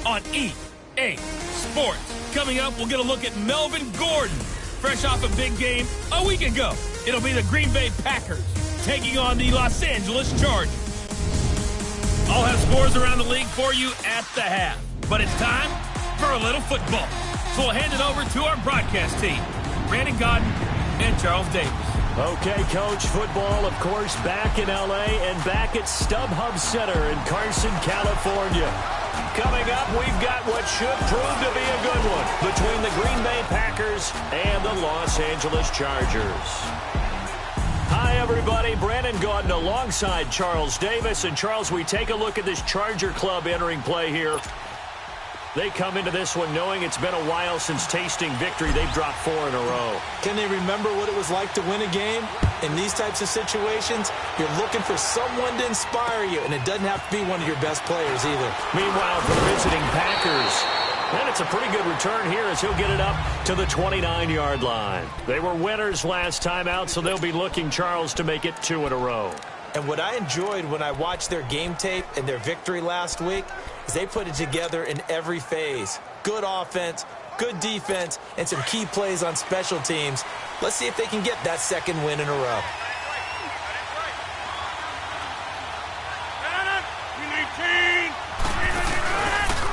on EA Sports. Coming up, we'll get a look at Melvin Gordon, fresh off a big game a week ago. It'll be the Green Bay Packers taking on the Los Angeles Chargers. I'll have scores around the league for you at the half. But it's time for a little football. So we'll hand it over to our broadcast team, Brandon Godden and Charles Davis. Okay, Coach, football, of course, back in L.A. and back at StubHub Center in Carson, California. Coming up, we've got what should prove to be a good one between the Green Bay Packers and the Los Angeles Chargers. Hi, everybody. Brandon Gaudin alongside Charles Davis. And, Charles, we take a look at this Charger club entering play here. They come into this one knowing it's been a while since tasting victory. They've dropped 4 in a row. Can they remember what it was like to win a game? In these types of situations, you're looking for someone to inspire you, and it doesn't have to be one of your best players either. Meanwhile, for the visiting Packers, and it's a pretty good return here as he'll get it up to the 29-yard line. They were winners last time out, so they'll be looking, Charles, to make it 2 in a row. And what I enjoyed when I watched their game tape and their victory last week is they put it together in every phase. Good offense, good defense, and some key plays on special teams. Let's see if they can get that second win in a row.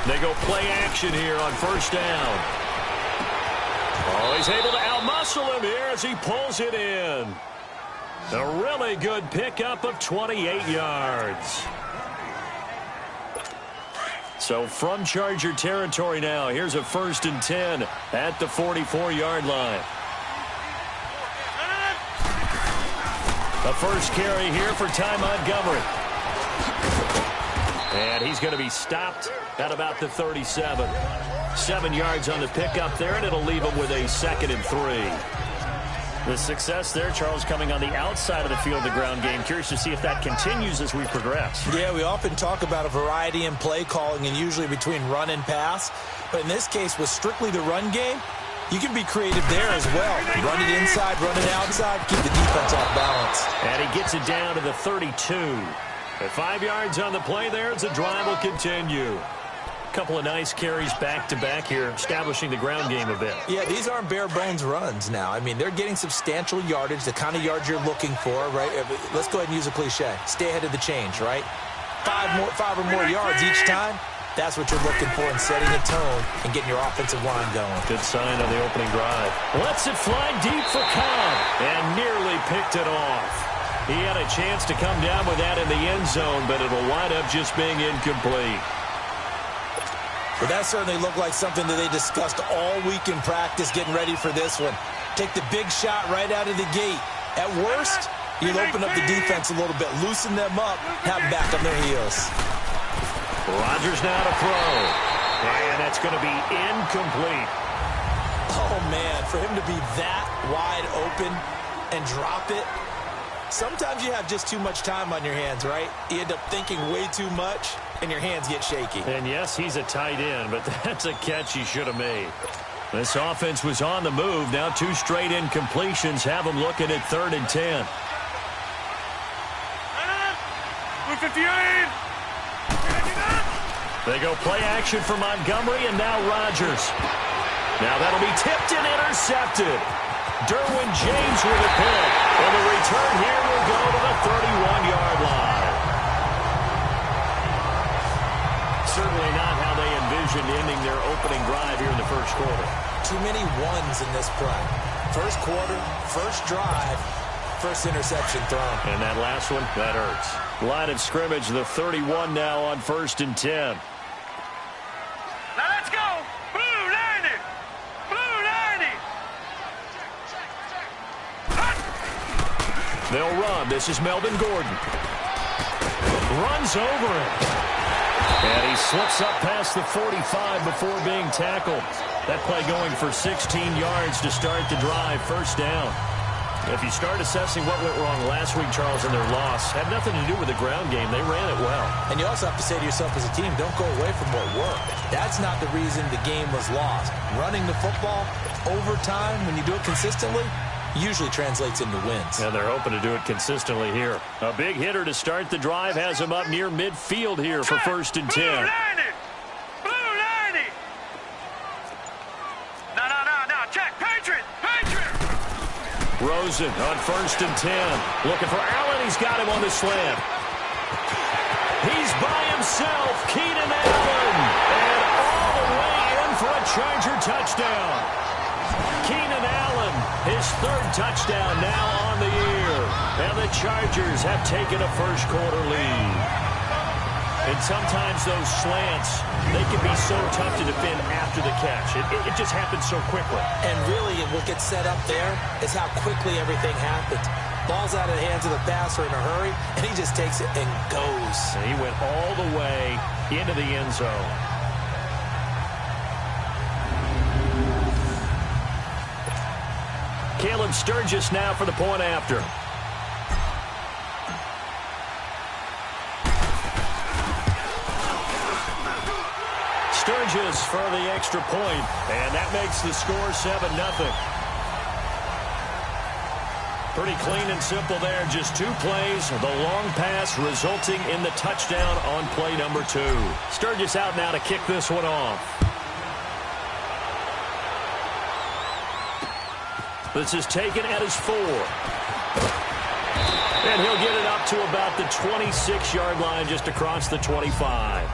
They go play action here on first down. Oh, he's able to outmuscle him here as he pulls it in. A really good pickup of 28 yards. So from Charger territory now, here's a 1st and 10 at the 44-yard line. A first carry here for Ty Montgomery. And he's going to be stopped at about the 37. 7 yards on the pickup there, and it'll leave him with a 2nd and 3. The success there, Charles, coming on the outside of the field, the ground game. Curious to see if that continues as we progress. Yeah, we often talk about a variety in play calling and usually between run and pass. But in this case, with strictly the run game, you can be creative there as well. Run it inside, run it outside, keep the defense off balance. And he gets it down to the 32. At 5 yards on the play there, as the drive will continue. Couple of nice carries back-to-back here, establishing the ground game a bit. Yeah, these aren't bare-bones runs now. I mean, they're getting substantial yardage, the kind of yards you're looking for, right? Let's go ahead and use a cliche. Stay ahead of the change, right? Five or more yards each time. That's what you're looking for in setting a tone and getting your offensive line going. Good sign on the opening drive. Lets it fly deep for Cobb and nearly picked it off. He had a chance to come down with that in the end zone, but it'll wind up just being incomplete. But that certainly looked like something that they discussed all week in practice getting ready for this one. Take the big shot right out of the gate. At worst, you'll open up the defense a little bit, loosen them up, have them back on their heels. Rodgers now to throw. And that's going to be incomplete. Oh, man, for him to be that wide open and drop it. Sometimes you have just too much time on your hands, right? You end up thinking way too much, and your hands get shaky. And yes, he's a tight end, but that's a catch he should have made. This offense was on the move. Now 2 straight incompletions have them looking at 3rd and 10. 58. They go play action for Montgomery, and now Rodgers. Now that'll be tipped and intercepted. Derwin James with a pick. And the return here will go to the 31-yard line. Certainly not how they envisioned ending their opening drive here in the first quarter. Too many ones in this play. First quarter, first drive, first interception thrown. And that last one, that hurts. Line of scrimmage, the 31 now on 1st and 10. Now let's go. Blue 90. Blue 90. They'll run. This is Melvin Gordon. Runs over it. And he slips up past the 45 before being tackled. That play going for 16 yards to start the drive. First down. If you start assessing what went wrong last week, Charles, in their loss, had nothing to do with the ground game. They ran it well. And you also have to say to yourself as a team, don't go away from what worked. That's not the reason the game was lost. Running the football over time, when you do it consistently, usually translates into wins. And they're hoping to do it consistently here. A big hitter to start the drive has him up near midfield here for 1st and 10. Blue 90. Blue Rosen on 1st and 10. Looking for Allen. He's got him on the slant. He's by himself. Keenan Allen. And all the way in for a Charger touchdown. Keenan Allen, his 3rd touchdown now on the year. And the Chargers have taken a first-quarter lead. And sometimes those slants, they can be so tough to defend after the catch. It just happens so quickly. And really, what gets set up there is how quickly everything happens. Ball's out of the hands of the passer in a hurry, and he just takes it and goes. And he went all the way into the end zone. Caleb Sturgis now for the point after. Sturgis for the extra point, and that makes the score 7-0. Pretty clean and simple there. Just 2 plays. The long pass resulting in the touchdown on play number 2. Sturgis out now to kick this one off. This is taken at his 4. And he'll get it up to about the 26-yard line, just across the 25.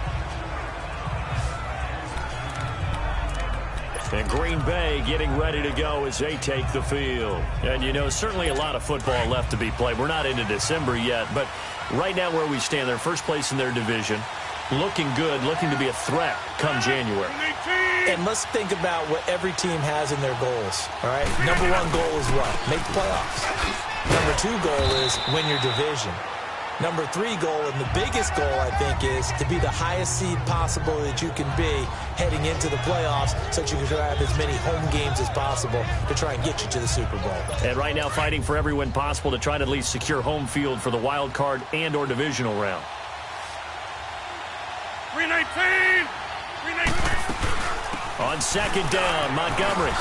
And Green Bay getting ready to go as they take the field. And, you know, certainly a lot of football left to be played. We're not into December yet, but right now where we stand, they're first place in their division. Looking good, looking to be a threat come January. And let's think about what every team has in their goals, all right? Number 1 goal is what? Make the playoffs. Number 2 goal is win your division. Number 3 goal, and the biggest goal, I think, is to be the highest seed possible that you can be heading into the playoffs so that you can have as many home games as possible to try and get you to the Super Bowl. And right now fighting for every win possible to try to at least secure home field for the wild card and or divisional round. 319! 319! On 2nd down, Montgomery.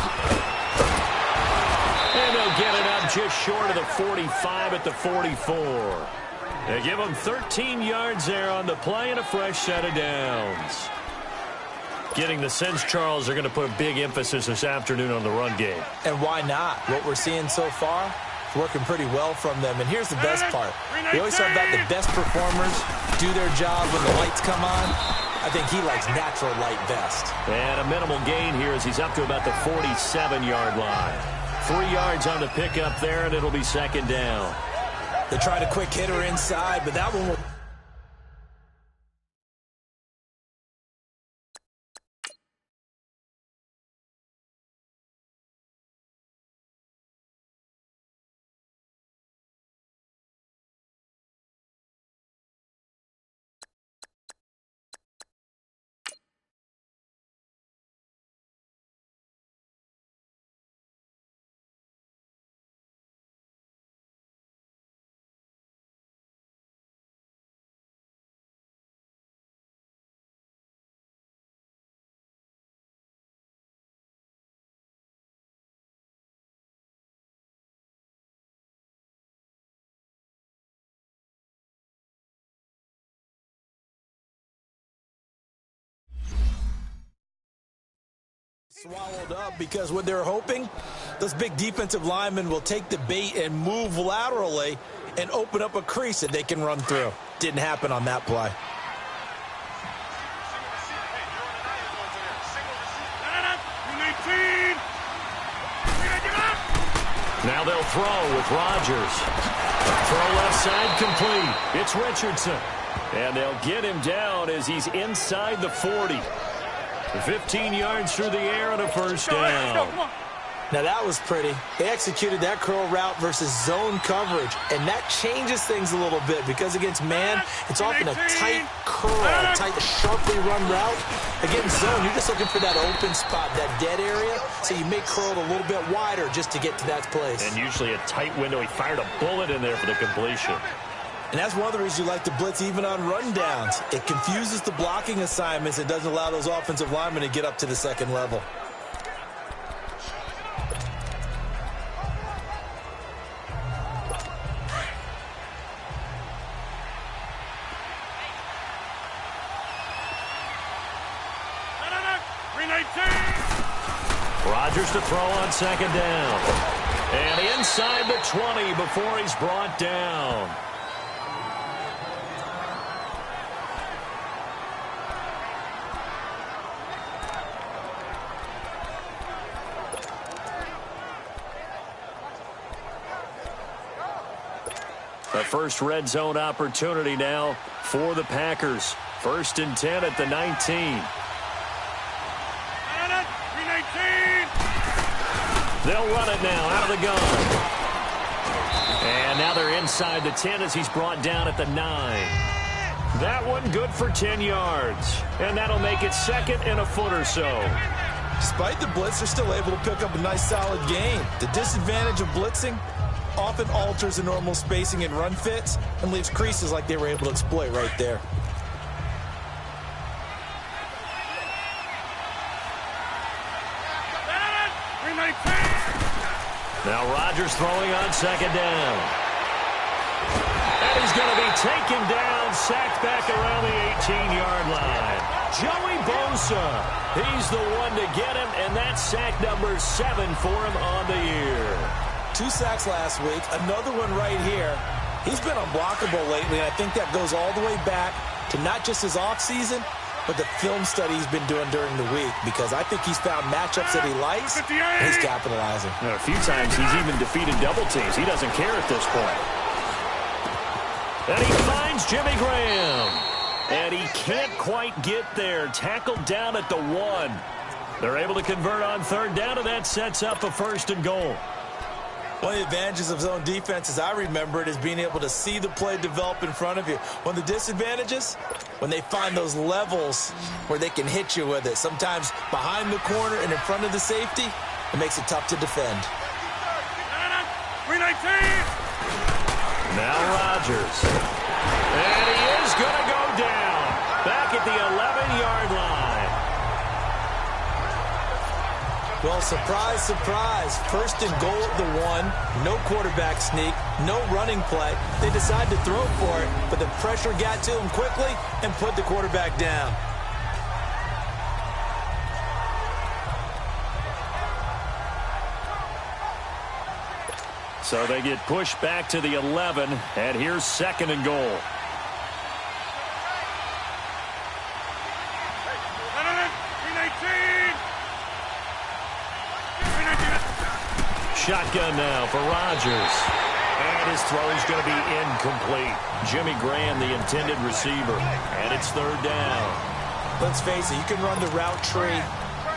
And they'll get it up just short of the 45 at the 44. They give him 13 yards there on the play and a fresh set of downs. Getting the sense, Charles, they're going to put a big emphasis this afternoon on the run game. And why not? What we're seeing so far, it's working pretty well from them. And here's the best part. We always talk about the best performers do their job when the lights come on. I think he likes natural light best. And a minimal gain here as he's up to about the 47-yard line. 3 yards on the pickup there, and it'll be 2nd down. They tried a quick hitter inside, but that one will... swallowed up because what they're hoping, those big defensive linemen will take the bait and move laterally and open up a crease that they can run through. Didn't happen on that play. Now they'll throw with Rodgers. Throw left side complete. It's Richardson. And they'll get him down as he's inside the 40. 15 yards through the air and a first down. Now that was pretty. They executed that curl route versus zone coverage, and that changes things a little bit because against man, it's often a tight curl, tight, sharply run route. Against zone, you're just looking for that open spot, that dead area, so you may curl it a little bit wider just to get to that place. And usually a tight window. He fired a bullet in there for the completion. And that's one of the reasons you like to blitz even on rundowns. It confuses the blocking assignments and doesn't allow those offensive linemen to get up to the second level. Rodgers to throw on second down. And inside the 20 before he's brought down. The first red zone opportunity now for the Packers. 1st and 10 at the 19. They'll run it now out of the gun. And now they're inside the 10 as he's brought down at the 9. That one good for 10 yards. And that'll make it 2nd and a foot or so. Despite the blitz, they're still able to pick up a nice solid gain. The disadvantage of blitzing often alters the normal spacing and run fits and leaves creases like they were able to exploit right there. Now Rodgers throwing on 2nd down. And he's going to be taken down, sacked back around the 18-yard line. Joey Bosa, he's the one to get him, and that's sack number 7 for him on the year. 2 sacks last week, another one right here. He's been unblockable lately, and I think that goes all the way back to not just his offseason, but the film study he's been doing during the week, because I think he's found matchups that he likes, and he's capitalizing. A few times he's even defeated double teams. He doesn't care at this point. And he finds Jimmy Graham. And he can't quite get there. Tackled down at the 1. They're able to convert on 3rd down, and that sets up a 1st and goal. One of the advantages of zone defense, as I remember it, is being able to see the play develop in front of you. One of the disadvantages, when they find those levels where they can hit you with it. Sometimes behind the corner and in front of the safety, it makes it tough to defend. Now Rodgers. And he is going to go down. Back at the 11-yard line. Well, surprise, surprise. 1st and goal at the 1. No quarterback sneak. No running play. They decide to throw for it, but the pressure got to him quickly and put the quarterback down. So they get pushed back to the 11, and here's 2nd and goal. Shotgun now for Rodgers. And his throw is going to be incomplete. Jimmy Graham, the intended receiver. And it's 3rd down. Let's face it, you can run the route tree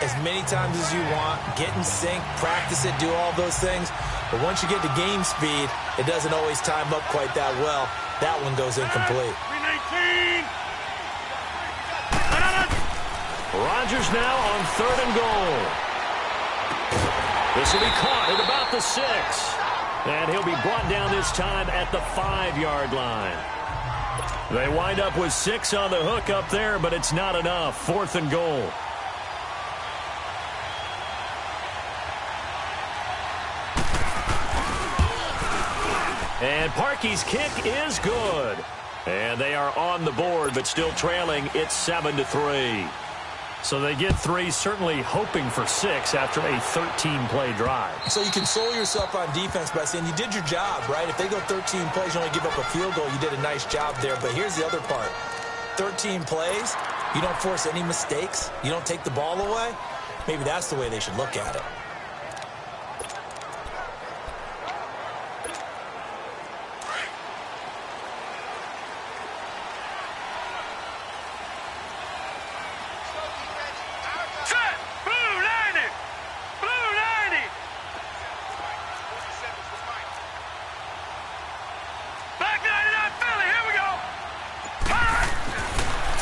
as many times as you want, get in sync, practice it, do all those things. But once you get to game speed, it doesn't always time up quite that well. That one goes incomplete. Rodgers now on 3rd and goal. This will be caught at about the 6. And he'll be brought down this time at the 5-yard line. They wind up with 6 on the hook up there, but it's not enough. 4th and goal. And Parkey's kick is good. And they are on the board, but still trailing. It's 7-3. So they get 3, certainly hoping for 6 after a 13-play drive. So you console yourself on defense by saying you did your job, right? If they go 13 plays, you only give up a field goal, you did a nice job there. But here's the other part. 13 plays, you don't force any mistakes, you don't take the ball away. Maybe that's the way they should look at it.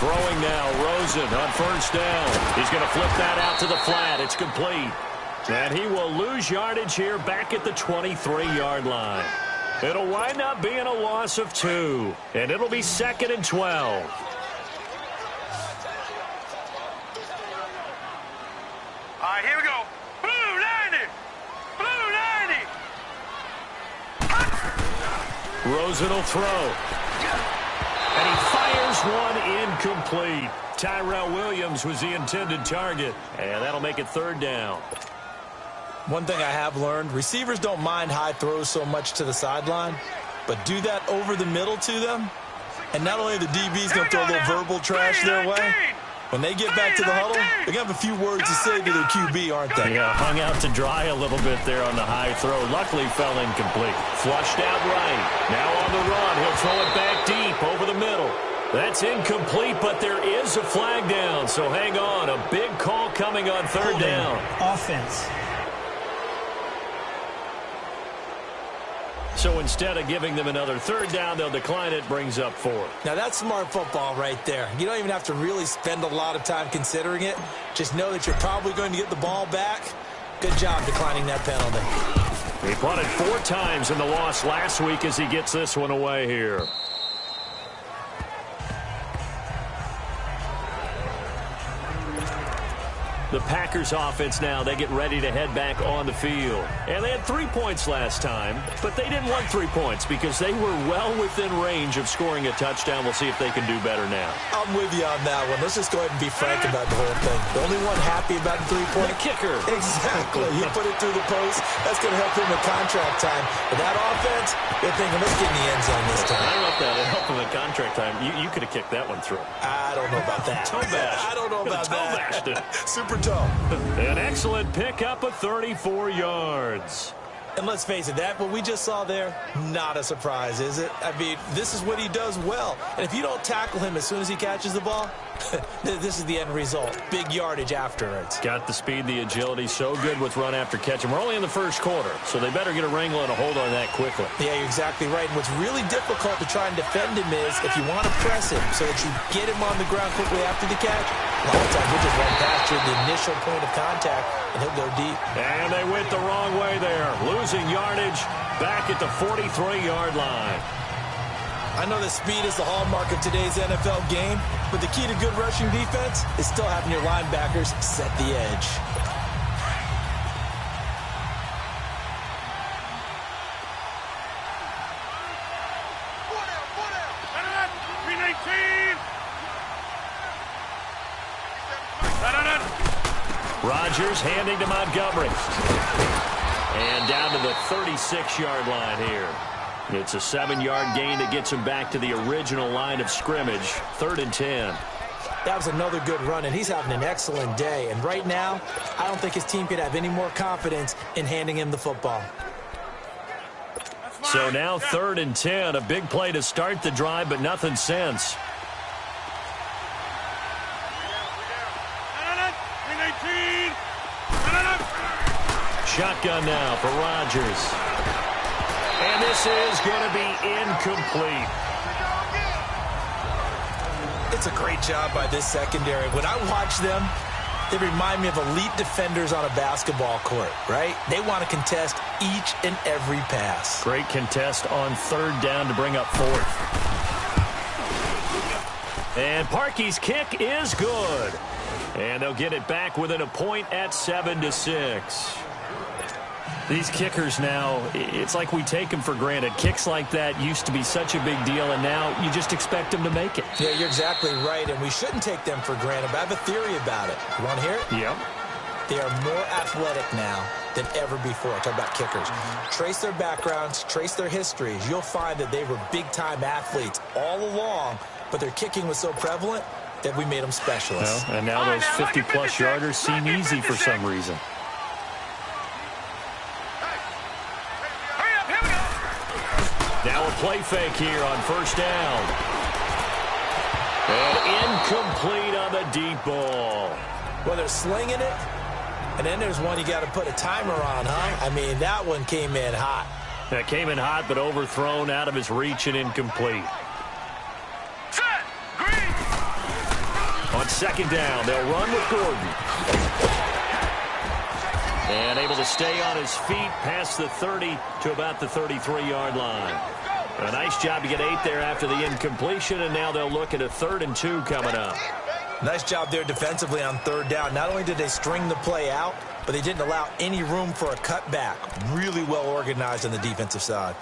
Throwing now, Rosen on 1st down. He's going to flip that out to the flat. It's complete. And he will lose yardage here back at the 23-yard line. It'll wind up being a loss of 2. And it'll be 2nd and 12. All right, here we go. Blue 90. Blue 90. Rosen will throw. And he fires one incomplete. Tyrell Williams was the intended target. And that'll make it 3rd down. One thing I have learned, receivers don't mind high throws so much to the sideline, but do that over the middle to them, and not only are the DBs going to throw a little verbal trash their way, when they get back to the huddle, they're going to have a few words to say to their QB, aren't they? Yeah, hung out to dry a little bit there on the high throw. Luckily fell incomplete. Flushed out right. Now on the run. He'll throw it back deep over the middle. That's incomplete, but there is a flag down. So hang on. A big call coming on third down. Offense. So instead of giving them another third down, they'll decline it, brings up 4. Now, that's smart football right there. You don't even have to really spend a lot of time considering it. Just know that you're probably going to get the ball back. Good job declining that penalty. He punted 4 times in the loss last week as he gets this one away here. The Packers offense now, they get ready to head back on the field. And they had 3 points last time, but they didn't want 3 points because they were well within range of scoring a touchdown. We'll see if they can do better now. I'm with you on that one. Let's just go ahead and be frank about the whole thing. The only one happy about the 3-point. The kicker. Exactly. He put it through the post. That's going to help him with contract time. But that offense, they're thinking, let's get in the end zone this time. I don't know if that would help him with contract time. You could have kicked that one through. I don't know about that. Toe bash. I don't know about that. Bashed it. Super toe. An excellent pickup of 34 yards. And let's face it, that what we just saw there, not a surprise, is it? I mean, this is what he does well. And if you don't tackle him as soon as he catches the ball, this is the end result. Big yardage afterwards. Got the speed, the agility, so good with run after catch. And we're only in the first quarter, so they better get a wrangle and a hold on that quickly. Yeah, you're exactly right. And what's really difficult to try and defend him is if you want to press him so that you get him on the ground quickly after the catch, a lot of times he'll just run past you at the initial point of contact, and he'll go deep. And they went the wrong way there. Losing yardage back at the 43-yard line. I know that speed is the hallmark of today's NFL game, but the key to good rushing defense is still having your linebackers set the edge. Rodgers handing to Montgomery. And down to the 36-yard line here. It's a 7-yard gain that gets him back to the original line of scrimmage. 3rd and 10. That was another good run, and he's having an excellent day. And right now, I don't think his team could have any more confidence in handing him the football. So now 3rd and 10. A big play to start the drive, but nothing since. Shotgun now for Rodgers. And this is going to be incomplete. It's a great job by this secondary. When I watch them, they remind me of elite defenders on a basketball court, right? They want to contest each and every pass. Great contest on 3rd down to bring up 4th. And Parkey's kick is good. And they'll get it back within a point at 7-6. These kickers now, it's like we take them for granted. Kicks like that used to be such a big deal, and now you just expect them to make it. Yeah, you're exactly right, and we shouldn't take them for granted. But I have a theory about it. You want to hear it? Yep. They are more athletic now than ever before. Talk about kickers. Trace their backgrounds, trace their histories. You'll find that they were big-time athletes all along, but their kicking was so prevalent that we made them specialists. Well, and now those 50-plus yarders seem easy for some reason. Now a play fake here on 1st down. And incomplete on the deep ball. Well, they're slinging it, and then there's one you got to put a timer on, huh? I mean, that one came in hot. That came in hot, but overthrown out of his reach and incomplete. Set, green. On 2nd down, they'll run with Gordon. And able to stay on his feet past the 30 to about the 33-yard line. A nice job to get 8 there after the incompletion, and now they'll look at a 3rd and 2 coming up. Nice job there defensively on 3rd down. Not only did they string the play out, but they didn't allow any room for a cutback. Really well organized on the defensive side.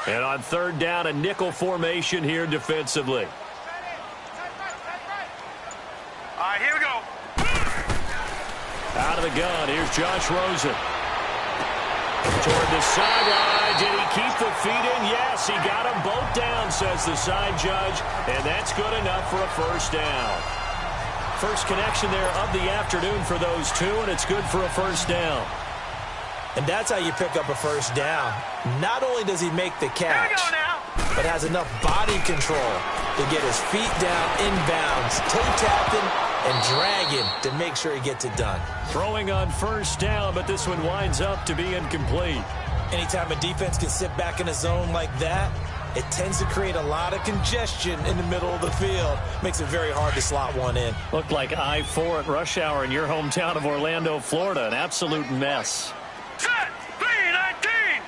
And on third down, a nickel formation here defensively. All right, here we go. Out of the gun, here's Josh Rosen. Toward the sideline. Did he keep the feet in? Yes, he got them both down, says the side judge. And that's good enough for a first down. First connection there of the afternoon for those two, and it's good for a first down. And that's how you pick up a first down. Not only does he make the catch, but has enough body control to get his feet down inbounds, toe tapping and dragging to make sure he gets it done. Throwing on first down, but this one winds up to be incomplete. Anytime a defense can sit back in a zone like that, it tends to create a lot of congestion in the middle of the field. Makes it very hard to slot one in. Looked like I-4 at rush hour in your hometown of Orlando, Florida. An absolute mess. Set. 3-19.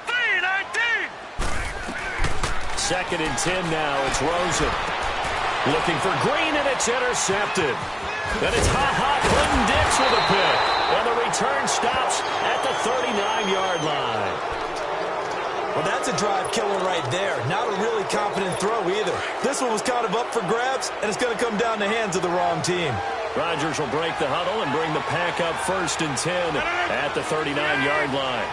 3-19. Second and 10 now. It's Rosen. Looking for Green, and it's intercepted. And it's Clinton Dix with a pick. And the return stops at the 39-yard line. Well, that's a drive killer right there. Not a really confident throw either. This one was kind of up for grabs, and it's going to come down the hands of the wrong team. Rodgers will break the huddle and bring the pack up first and 10 at the 39-yard line.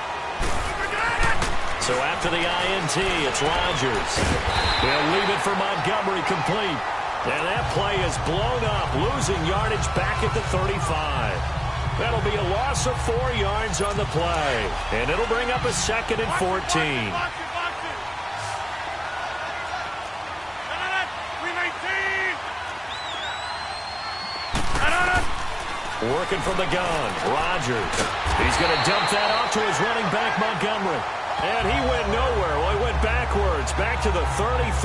So after the INT, it's Rodgers. He'll leave it for Montgomery complete. And that play is blown up, losing yardage back at the 35. That'll be a loss of 4 yards on the play. And it'll bring up a second and 14. Working from the gun, Rodgers. He's going to dump that off to his running back, Montgomery. And he went nowhere. Well, he went backwards, back to the 33.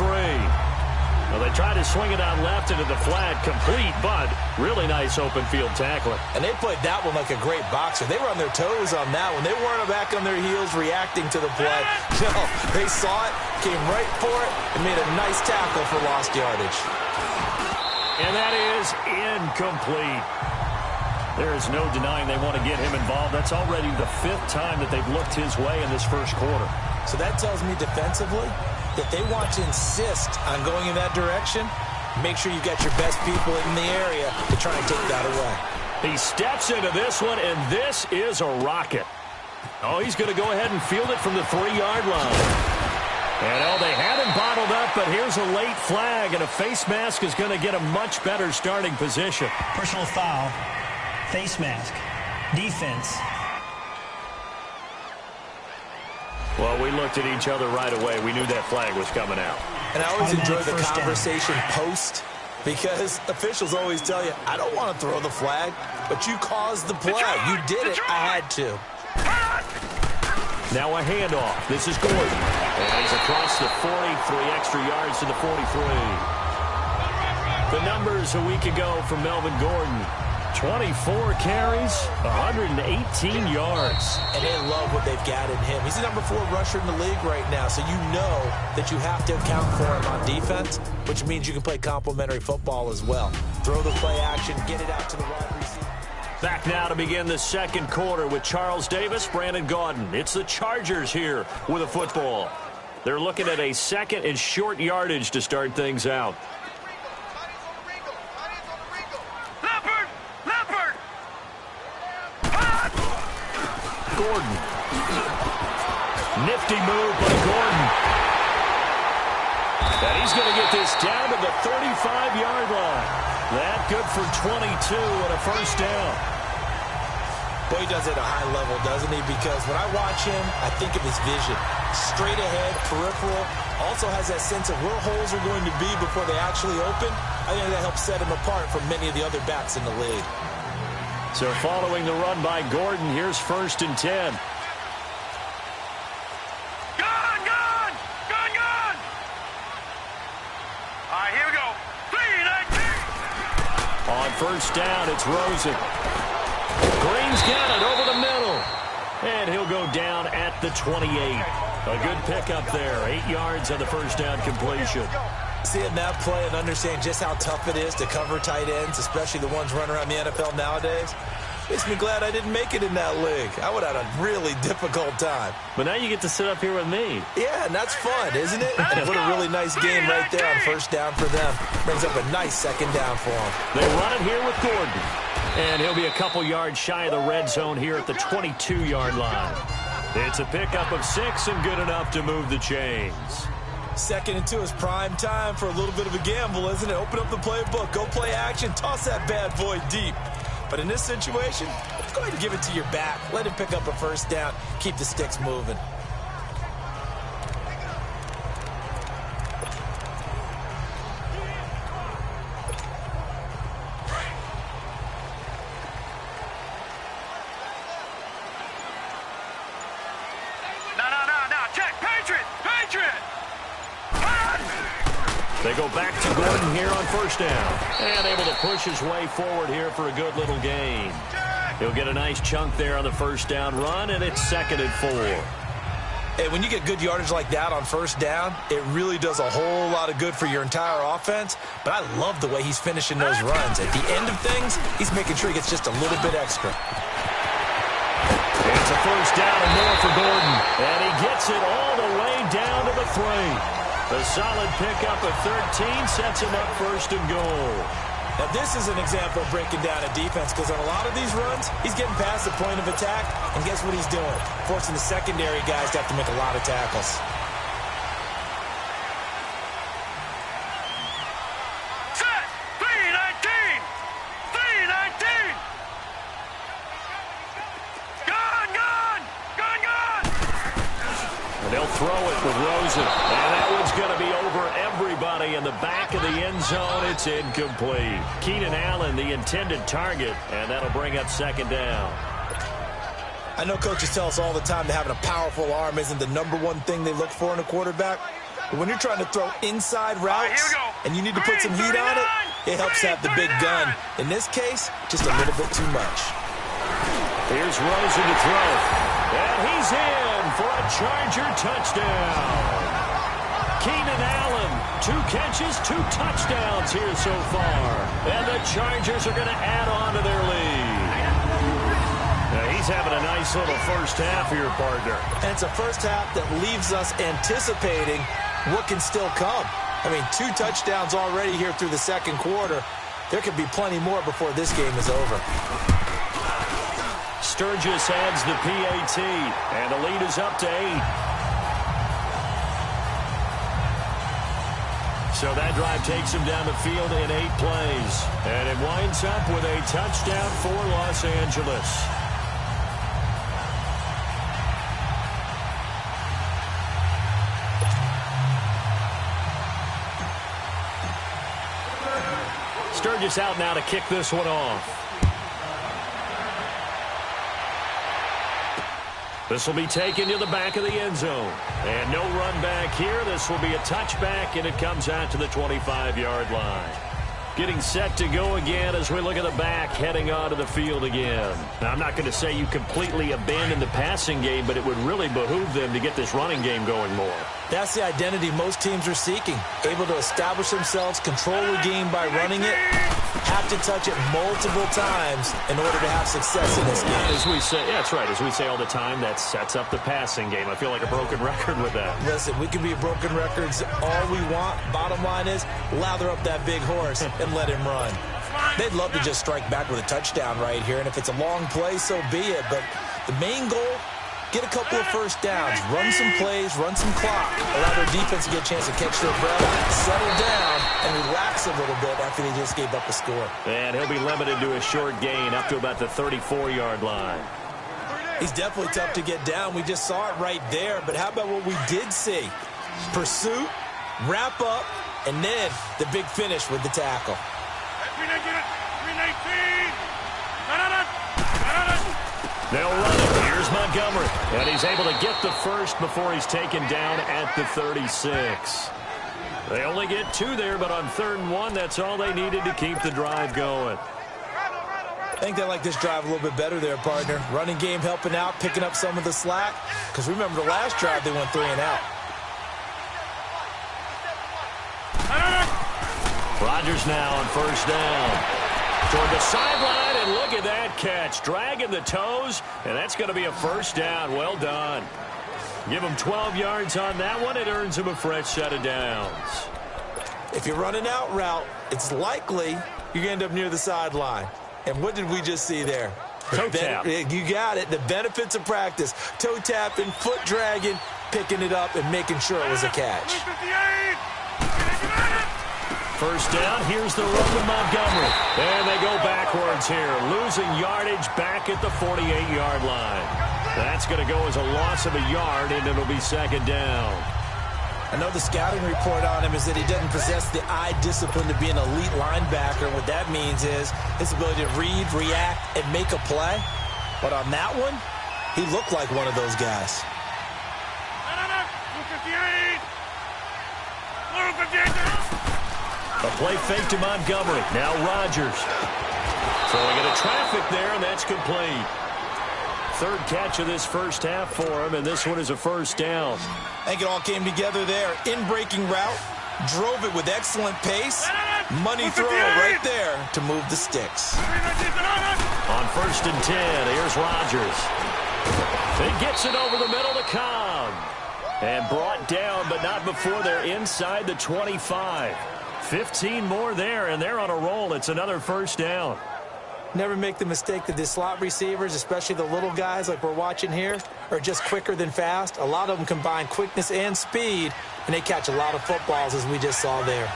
Well, they tried to swing it out left into the flat, complete, but really nice open field tackling. And they played that one like a great boxer. They were on their toes on that one. They weren't back on their heels reacting to the play. No, they saw it, came right for it, and made a nice tackle for lost yardage. And that is incomplete. There is no denying they want to get him involved. That's already the 5th time that they've looked his way in this first quarter. So that tells me defensively that they want to insist on going in that direction. Make sure you got your best people in the area to try and take that away. He steps into this one, and this is a rocket. Oh, he's going to go ahead and field it from the 3-yard line. And, oh, they had him bottled up, but here's a late flag, and a face mask is going to get a much better starting position. Personal foul, face mask, defense. Well, we looked at each other right away. We knew that flag was coming out. And I always enjoy the conversation post, because officials always tell you, I don't want to throw the flag, but you caused the play. You did it. I had to. Now a handoff. This is Gordon. And he's across the 40, 3 extra yards to the 43. The numbers a week ago from Melvin Gordon. 24 carries, 118 yards. And they love what they've got in him. He's the number 4 rusher in the league right now, so you know that you have to account for him on defense, which means you can play complementary football as well. Throw the play action, get it out to the wide receiver. Back now to begin the second quarter with Charles Davis, Brandon Gaudin. It's the Chargers here with a football. They're looking at a second and short yardage to start things out. Gordon. Nifty move by Gordon. And he's going to get this down to the 35-yard line. That good for 22 and a first down. Boy, he does it at a high level, doesn't he? Because when I watch him, I think of his vision. Straight ahead, peripheral. Also has that sense of where holes are going to be before they actually open. I think that helps set him apart from many of the other backs in the league. So following the run by Gordon, here's first and 10. Gone! All right, here we go. 3-19. On first down, it's Rosen. Green's got it over the middle. And he'll go down at the 28. A good pickup there. 8 yards on the first down completion. Seeing that play and understanding just how tough it is to cover tight ends, especially the ones running around the NFL nowadays, Makes me glad I didn't make it in that league. I would have had a really difficult time. But now you get to sit up here with me. Yeah, and that's fun, isn't it? And what a really nice game right there on first down for them. Brings up a nice second down for them. They run it here with Gordon. And he'll be a couple yards shy of the red zone here at the 22-yard line. It's a pickup of 6 and good enough to move the chains. 2nd and 2 is prime time for a little bit of a gamble, isn't it? Open up the playbook, go play action, toss that bad boy deep. But in this situation, go ahead and give it to your back. Let him pick up a first down, keep the sticks moving. They go back to Gordon here on first down. And able to push his way forward here for a good little gain. He'll get a nice chunk there on the first down run, and it's 2nd and 4. Hey, when you get good yardage like that on first down, it really does a whole lot of good for your entire offense. But I love the way he's finishing those runs. At the end of things, he's making sure he gets just a little bit extra. It's a first down and more for Gordon. And he gets it all the way down to the 3. A solid pickup of 13 sets him up 1st and goal. Now, this is an example of breaking down a defense because on a lot of these runs, he's getting past the point of attack, and guess what he's doing? Forcing the secondary guys to have to make a lot of tackles. Set! 319! 319! Gone! Gone! Gone! Gone! And they'll throw it with Rosen. And that one's going to be over everybody in the back of the end zone. It's incomplete. Keenan Allen, the intended target, and that'll bring up 2nd down. I know coaches tell us all the time that having a powerful arm isn't the #1 thing they look for in a quarterback. But when you're trying to throw inside routes and you need to put some heat on it, it helps have the big gun. In this case, just a little bit too much. Here's Rosen to throw. And he's in for a Charger touchdown. Keenan Allen, 2 catches, 2 touchdowns here so far. And the Chargers are going to add on to their lead. Now he's having a nice little first half here, partner. And it's a first half that leaves us anticipating what can still come. I mean, 2 touchdowns already here through the 2nd quarter. There could be plenty more before this game is over. Sturgis adds the PAT, and the lead is up to 8. So that drive takes him down the field in 8 plays. And it winds up with a touchdown for Los Angeles. Sturgis out now to kick this one off. This will be taken to the back of the end zone. And no run back here. This will be a touchback, and it comes out to the 25-yard line. Getting set to go again as we look at the back heading onto the field again. Now, I'm not going to say you completely abandon the passing game, but it would really behoove them to get this running game going more. That's the identity most teams are seeking. Able to establish themselves, control the game by running it, have to touch it multiple times in order to have success in this game. As we say, yeah, that's right. As we say all the time, that sets up the passing game. I feel like a broken record with that. Listen, we can be broken records all we want. Bottom line is, lather up that big horse and let him run. They'd love to just strike back with a touchdown right here, and if it's a long play, so be it. But the main goal, get a couple of first downs, run some plays, run some clock, allow their defense to get a chance to catch their breath, settle down, and relax a little bit after they just gave up a score. And he'll be limited to a short gain up to about the 34-yard line. He's definitely tough to get down. We just saw it right there. But how about what we did see? Pursuit, wrap up, and then the big finish with the tackle. They'll run it. Here's Montgomery. And he's able to get the first before he's taken down at the 36. They only get 2 there, but on 3rd and 1, that's all they needed to keep the drive going. I think they like this drive a little bit better there, partner. Running game helping out, picking up some of the slack. Because remember, the last drive, they went 3 and out. Rodgers now on first down. Toward the sideline, and And look at that catch. Dragging the toes, and that's going to be a first down. Well done. Give him 12 yards on that one. It earns him a fresh set of downs. If you're running out route, it's likely you're going to end up near the sideline. And what did we just see there? Toe tap. You got it. The benefits of practice. Toe tapping, foot dragging, picking it up, and making sure it was a catch. First down, here's the run with Montgomery. And they go backwards here, losing yardage back at the 48-yard line. That's going to go as a loss of a yard, and it'll be second down. I know the scouting report on him is that he doesn't possess the eye discipline to be an elite linebacker. What that means is his ability to read, react, and make a play. But on that one, he looked like one of those guys. A play fake to Montgomery. Now Rodgers. Throwing into traffic there, and that's complete. Third catch of this first half for him, and this one is a first down. I think it all came together there. In-breaking route, drove it with excellent pace. Money throw right there to move the sticks. On first and 10, here's Rodgers. He gets it over the middle to Cobb. And brought down, but not before they're inside the 25. 15 more there, and they're on a roll. It's another first down. Never make the mistake that the slot receivers, especially the little guys like we're watching here, are just quicker than fast. A lot of them combine quickness and speed, and they catch a lot of footballs, as we just saw there.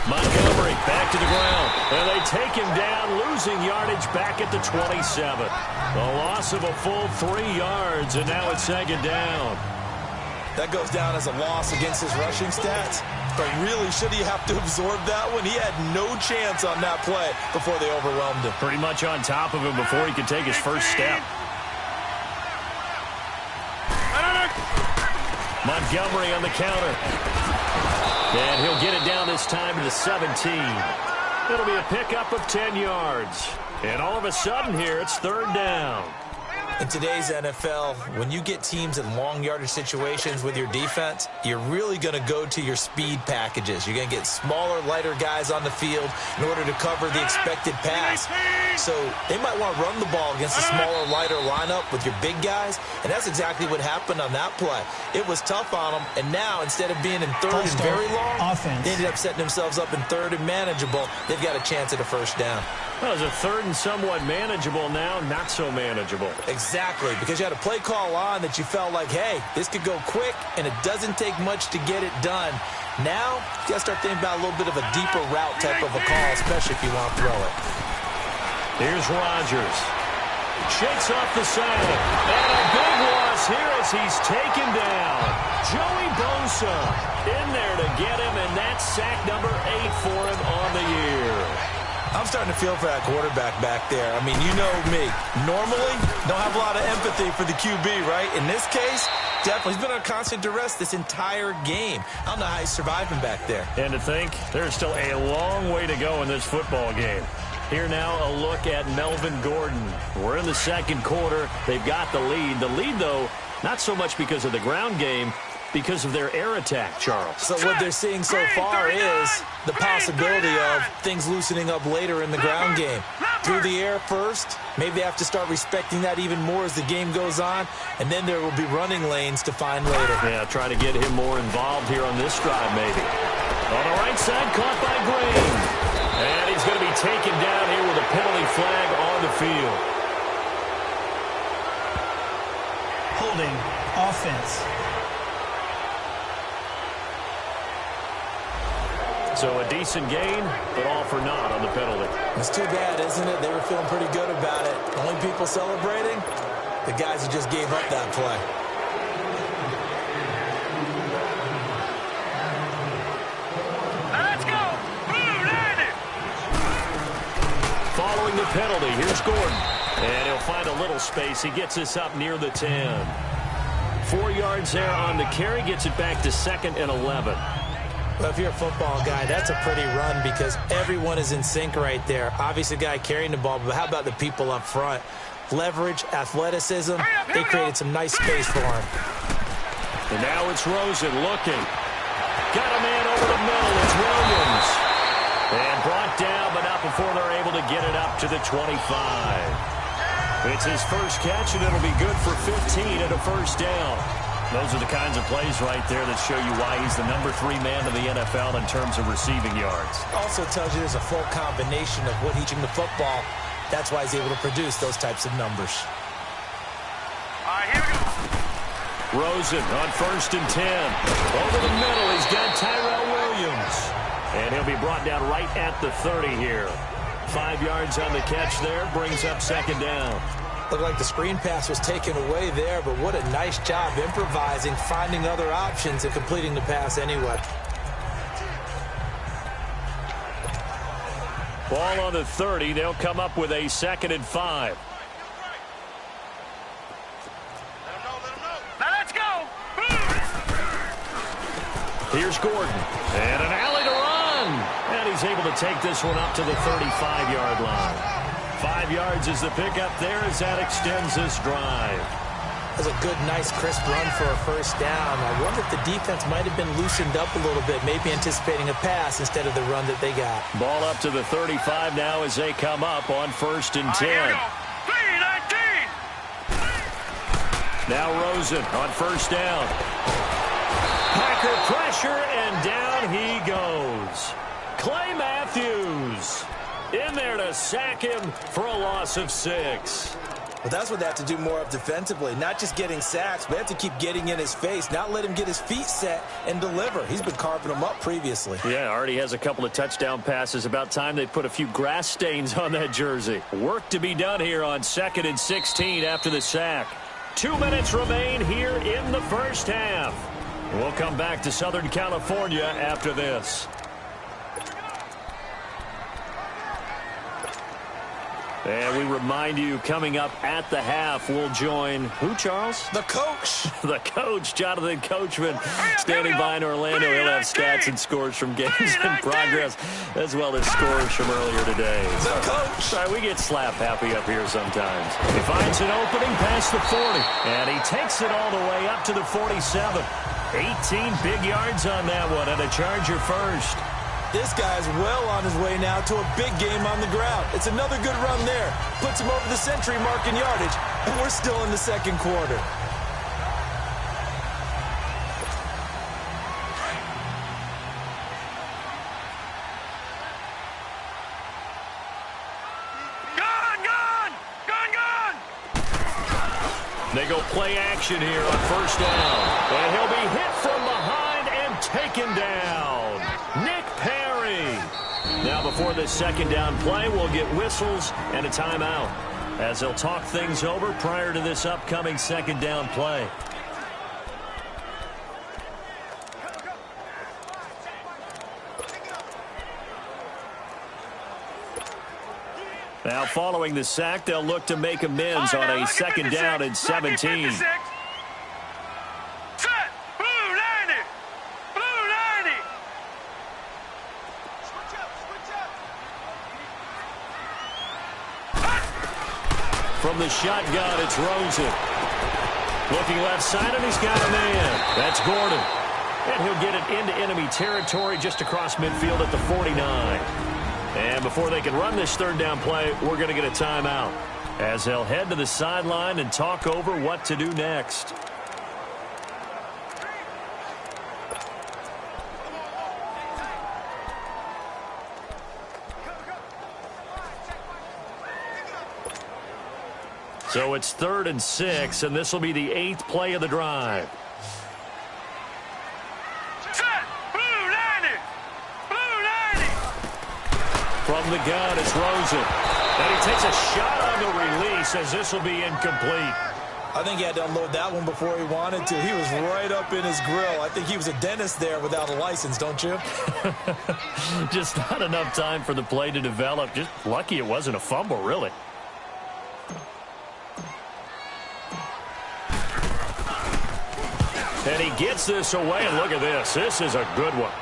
Montgomery back to the ground, and they take him down, losing yardage back at the 27. A loss of a full 3 yards, and now it's second down. That goes down as a loss against his rushing stats. But really, should he have to absorb that one? He had no chance on that play before they overwhelmed him. Pretty much on top of him before he could take his first step. Montgomery on the counter. And he'll get it down this time to the 17. It'll be a pickup of 10 yards. And all of a sudden here, it's third down. In today's NFL, when you get teams in long yardage situations with your defense, you're really going to go to your speed packages. You're going to get smaller, lighter guys on the field in order to cover the expected pass. So they might want to run the ball against a smaller, lighter lineup with your big guys, and that's exactly what happened on that play. It was tough on them, and now instead of being in third and very long, they ended up setting themselves up in third and manageable. They've got a chance at a first down. Well, it was a third and somewhat manageable, now not so manageable. Exactly, because you had a play call on that you felt like, hey, this could go quick, and it doesn't take much to get it done. Now, you got to start thinking about a little bit of a deeper route type of a call, especially if you want to throw it. Here's Rodgers. Shakes off the sack. And a big loss here as he's taken down. Joey Bosa in there to get him, and that's sack number 8 for him on the year. I'm starting to feel for that quarterback back there. I mean, you know me. Normally, don't have a lot of empathy for the QB, right? In this case, definitely. He's been on constant duress this entire game. I don't know how he's surviving back there. And to think, there's still a long way to go in this football game. Here now, a look at Melvin Gordon. We're in the second quarter. They've got the lead. The lead, though, not so much because of the ground game, because of their air attack, Charles. So what they're seeing so far is the possibility of things loosening up later in the ground game. Through the air first, maybe they have to start respecting that even more as the game goes on, and then there will be running lanes to find later. Yeah, try to get him more involved here on this drive, maybe. On the right side, caught by Green. And he's going to be taken down here with a penalty flag on the field. Holding offense. So a decent gain, but all for naught on the penalty. It's too bad, isn't it? They were feeling pretty good about it. Only people celebrating, the guys who just gave up that play. Let's go! Blue, line it! Following the penalty, here's Gordon. And he'll find a little space. He gets us up near the 10. 4 yards there on the carry, gets it back to 2nd and 11. Well, if you're a football guy, that's a pretty run because everyone is in sync right there. Obviously, the guy carrying the ball, but how about the people up front? Leverage, athleticism, they created some nice space for him. And now it's Rosen looking. Got a man over the middle. It's Williams. before they're able to get it up to the 25. It's his first catch, and it'll be good for 15 and a first down. Those are the kinds of plays right there that show you why he's the number 3 man in the NFL in terms of receiving yards. Also tells you there's a full combination of what he's in the football. That's why he's able to produce those types of numbers. All right, here we go. Rosen on 1st and 10. Over the middle, he's got Tyrell Williams. And he'll be brought down right at the 30 here. 5 yards on the catch there, brings up 2nd down. Looked like the screen pass was taken away there, but what a nice job improvising, finding other options, and completing the pass anyway. Ball on the 30. They'll come up with a 2nd and 5. Now let's go. Here's Gordon. And an alley to run. And he's able to take this one up to the 35-yard line. 5 yards is the pickup there as that extends this drive. That's a good, nice, crisp run for a first down. I wonder if the defense might have been loosened up a little bit, maybe anticipating a pass instead of the run that they got. Ball up to the 35 now as they come up on 1st and 10. Here we go. 3-19. Now Rosen on 1st down. Packer pressure, and down he goes. Clay Matthews in there to sack him for a loss of 6. Well, that's what they have to do more of defensively. Not just getting sacks, but they have to keep getting in his face, not let him get his feet set and deliver. He's been carving them up previously. Yeah, already has a couple of touchdown passes. About time they put a few grass stains on that jersey. Work to be done here on 2nd and 16 after the sack. 2 minutes remain here in the first half. We'll come back to Southern California after this. And we remind you, coming up at the half, we'll join who, Charles? The coach. The coach, Jonathan Coachman, standing by in Orlando. He'll have stats and scores from games in progress, as well as scores from earlier today. The coach. Sorry, we get slap happy up here sometimes. He finds an opening past the 40, and he takes it all the way up to the 47. 18 big yards on that one, and a Charger first. This guy's well on his way now to a big game on the ground. It's another good run there. Puts him over the century mark in yardage, and we're still in the second quarter. They go play action here on 1st down. And he'll be hit from behind and taken down. Nick Perry. Now before this 2nd down play, we'll get whistles and a timeout as they'll talk things over prior to this upcoming 2nd down play. Now following the sack, they'll look to make amends on a 2nd down and 17. Set. Blue 90. Blue 90. From the shotgun, it's Rosen. Looking left side, and he's got a man. That's Gordon. And he'll get it into enemy territory just across midfield at the 49. And before they can run this 3rd down play, we're going to get a timeout as they'll head to the sideline and talk over what to do next. So it's 3rd and 6, and this will be the 8th play of the drive. From the gun, it's Rosen. And he takes a shot on the release as this will be incomplete. I think he had to unload that one before he wanted to. He was right up in his grill. I think he was a dentist there without a license, don't you? Just not enough time for the play to develop. Just lucky it wasn't a fumble, really. And he gets this away, and look at this. This is a good one.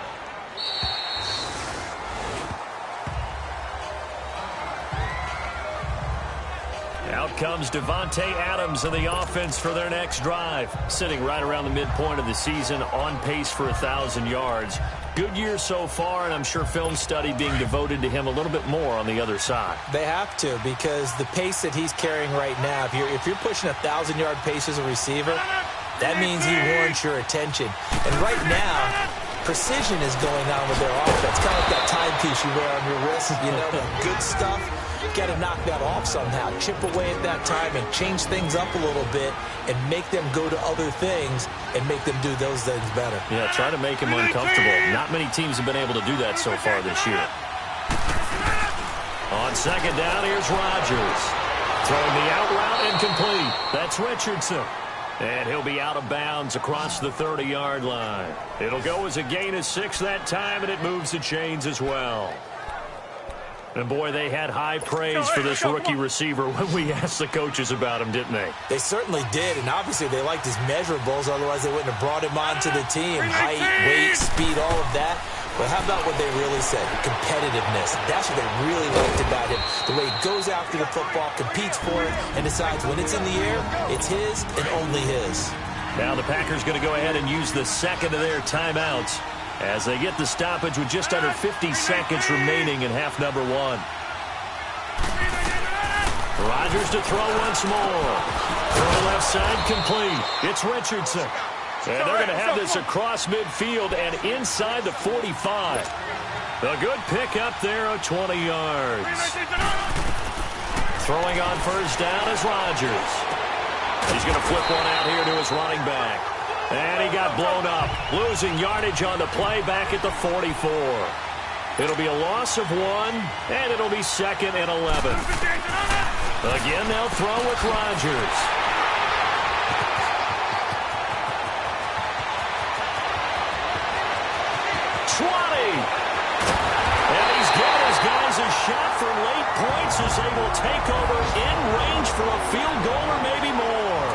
Out comes Devontae Adams in the offense for their next drive. Sitting right around the midpoint of the season, on pace for 1,000 yards. Good year so far, and I'm sure film study being devoted to him a little bit more on the other side. They have to, because the pace that he's carrying right now, if you're pushing 1,000-yard pace as a receiver, that means he warrants your attention. And right now, precision is going on with their offense. Kind of like that timepiece you wear on your wrist. You know, the good stuff. You got to knock that off somehow. Chip away at that time and change things up a little bit and make them go to other things and make them do those things better. Yeah, try to make him uncomfortable. Not many teams have been able to do that so far this year. On second down, here's Rodgers. Throwing the out route incomplete. That's Richardson. And he'll be out of bounds across the 30-yard line. It'll go as a gain of 6 that time, and it moves the chains as well. And, boy, they had high praise for this rookie receiver when we asked the coaches about him, didn't they? They certainly did, and obviously they liked his measurables. Otherwise, they wouldn't have brought him onto the team. Height, weight, speed, all of that. But how about what they really said? Competitiveness. That's what they really liked about him. The way he goes after the football, competes for it, and decides when it's in the air, it's his and only his. Now the Packers going to go ahead and use the second of their timeouts as they get the stoppage with just under 50 seconds remaining in half number 1. Rodgers to throw once more. Throw left side complete. It's Richardson. And they're going to have this across midfield and inside the 45. A good pick up there of 20 yards. Throwing on first down is Rodgers. He's going to flip one out here to his running back. And he got blown up, losing yardage on the play back at the 44. It'll be a loss of 1, and it'll be 2nd and 11. Again, they'll throw with Rodgers. And he's giving his guys a shot for late points as they will take over in range for a field goal or maybe more.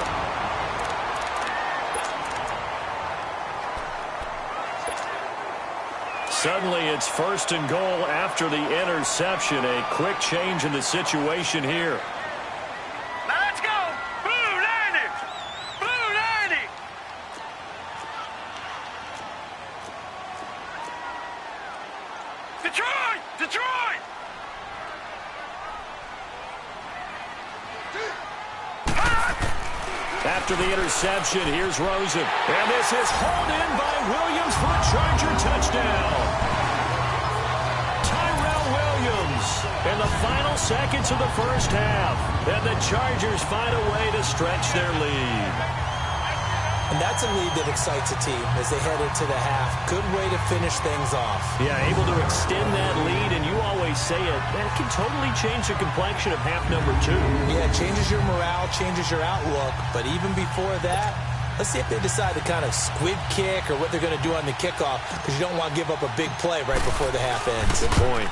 Suddenly it's 1st and goal after the interception. A quick change in the situation here. Let's go! Blue 90! Blue 90! Detroit! Detroit! After the interception, here's Rosen. And this is hauled in by Williams for a Charger touchdown. Tyrell Williams in the final seconds of the first half. And the Chargers find a way to stretch their lead. And that's a lead that excites a team as they head into the half. Good way to finish things off. Yeah, able to extend that lead, and you always say it, that can totally change the complexion of half number 2. Yeah, it changes your morale, changes your outlook. But even before that, let's see if they decide to kind of squib kick or what they're going to do on the kickoff, because you don't want to give up a big play right before the half ends. Good point.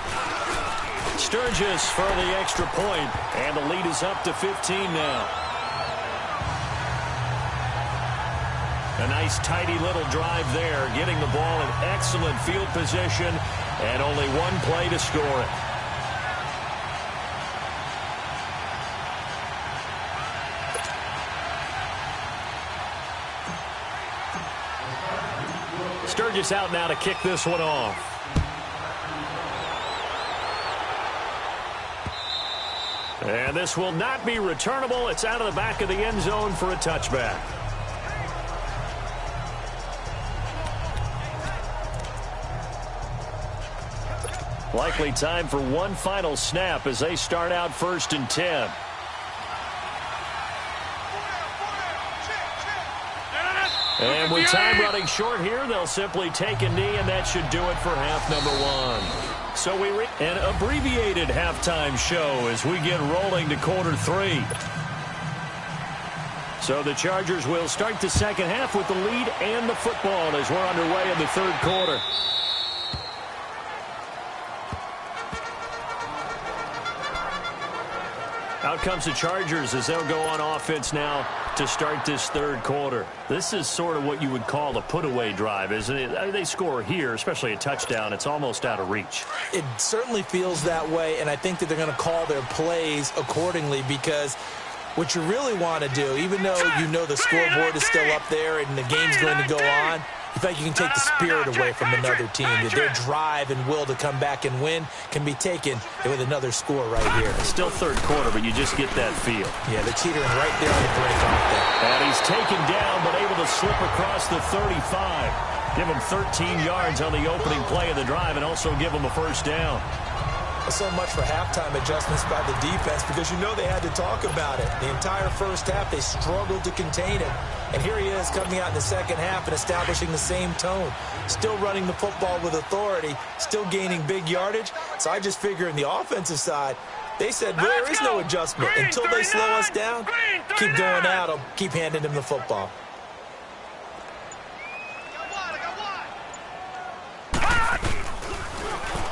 Sturgis for the extra point, and the lead is up to 15 now. A nice, tidy little drive there, getting the ball in excellent field position, and only one play to score it. Sturgis out now to kick this one off. And this will not be returnable. It's out of the back of the end zone for a touchback. Likely time for one final snap as they start out 1st and 10. And with time running short here, they'll simply take a knee, and that should do it for half number 1. So we an abbreviated halftime show as we get rolling to quarter 3. So the Chargers will start the second half with the lead and the football as we're underway in the 3rd quarter. Out comes the Chargers as they'll go on offense now to start this 3rd quarter. This is sort of what you would call a put-away drive, isn't it? They score here, especially a touchdown. It's almost out of reach. It certainly feels that way, and I think that they're going to call their plays accordingly, because what you really want to do, even though you know the scoreboard is still up there and the game's going to go on, You feel like you can take the spirit away from another team. That their drive and will to come back and win can be taken with another score right here. It's still third quarter, but you just get that feel. Yeah, they're teetering right there on the brink, aren't they? And he's taken down, but able to slip across the 35. Give him 13 yards on the opening play of the drive and also give him a first down. So much for halftime adjustments by the defense, because you know they had to talk about it. The entire first half, they struggled to contain him. And here he is coming out in the second half and establishing the same tone. Still running the football with authority, still gaining big yardage. So I just figure in the offensive side, they said, well, there is no adjustment. Until they slow us down, keep going out. I'll keep handing him the football.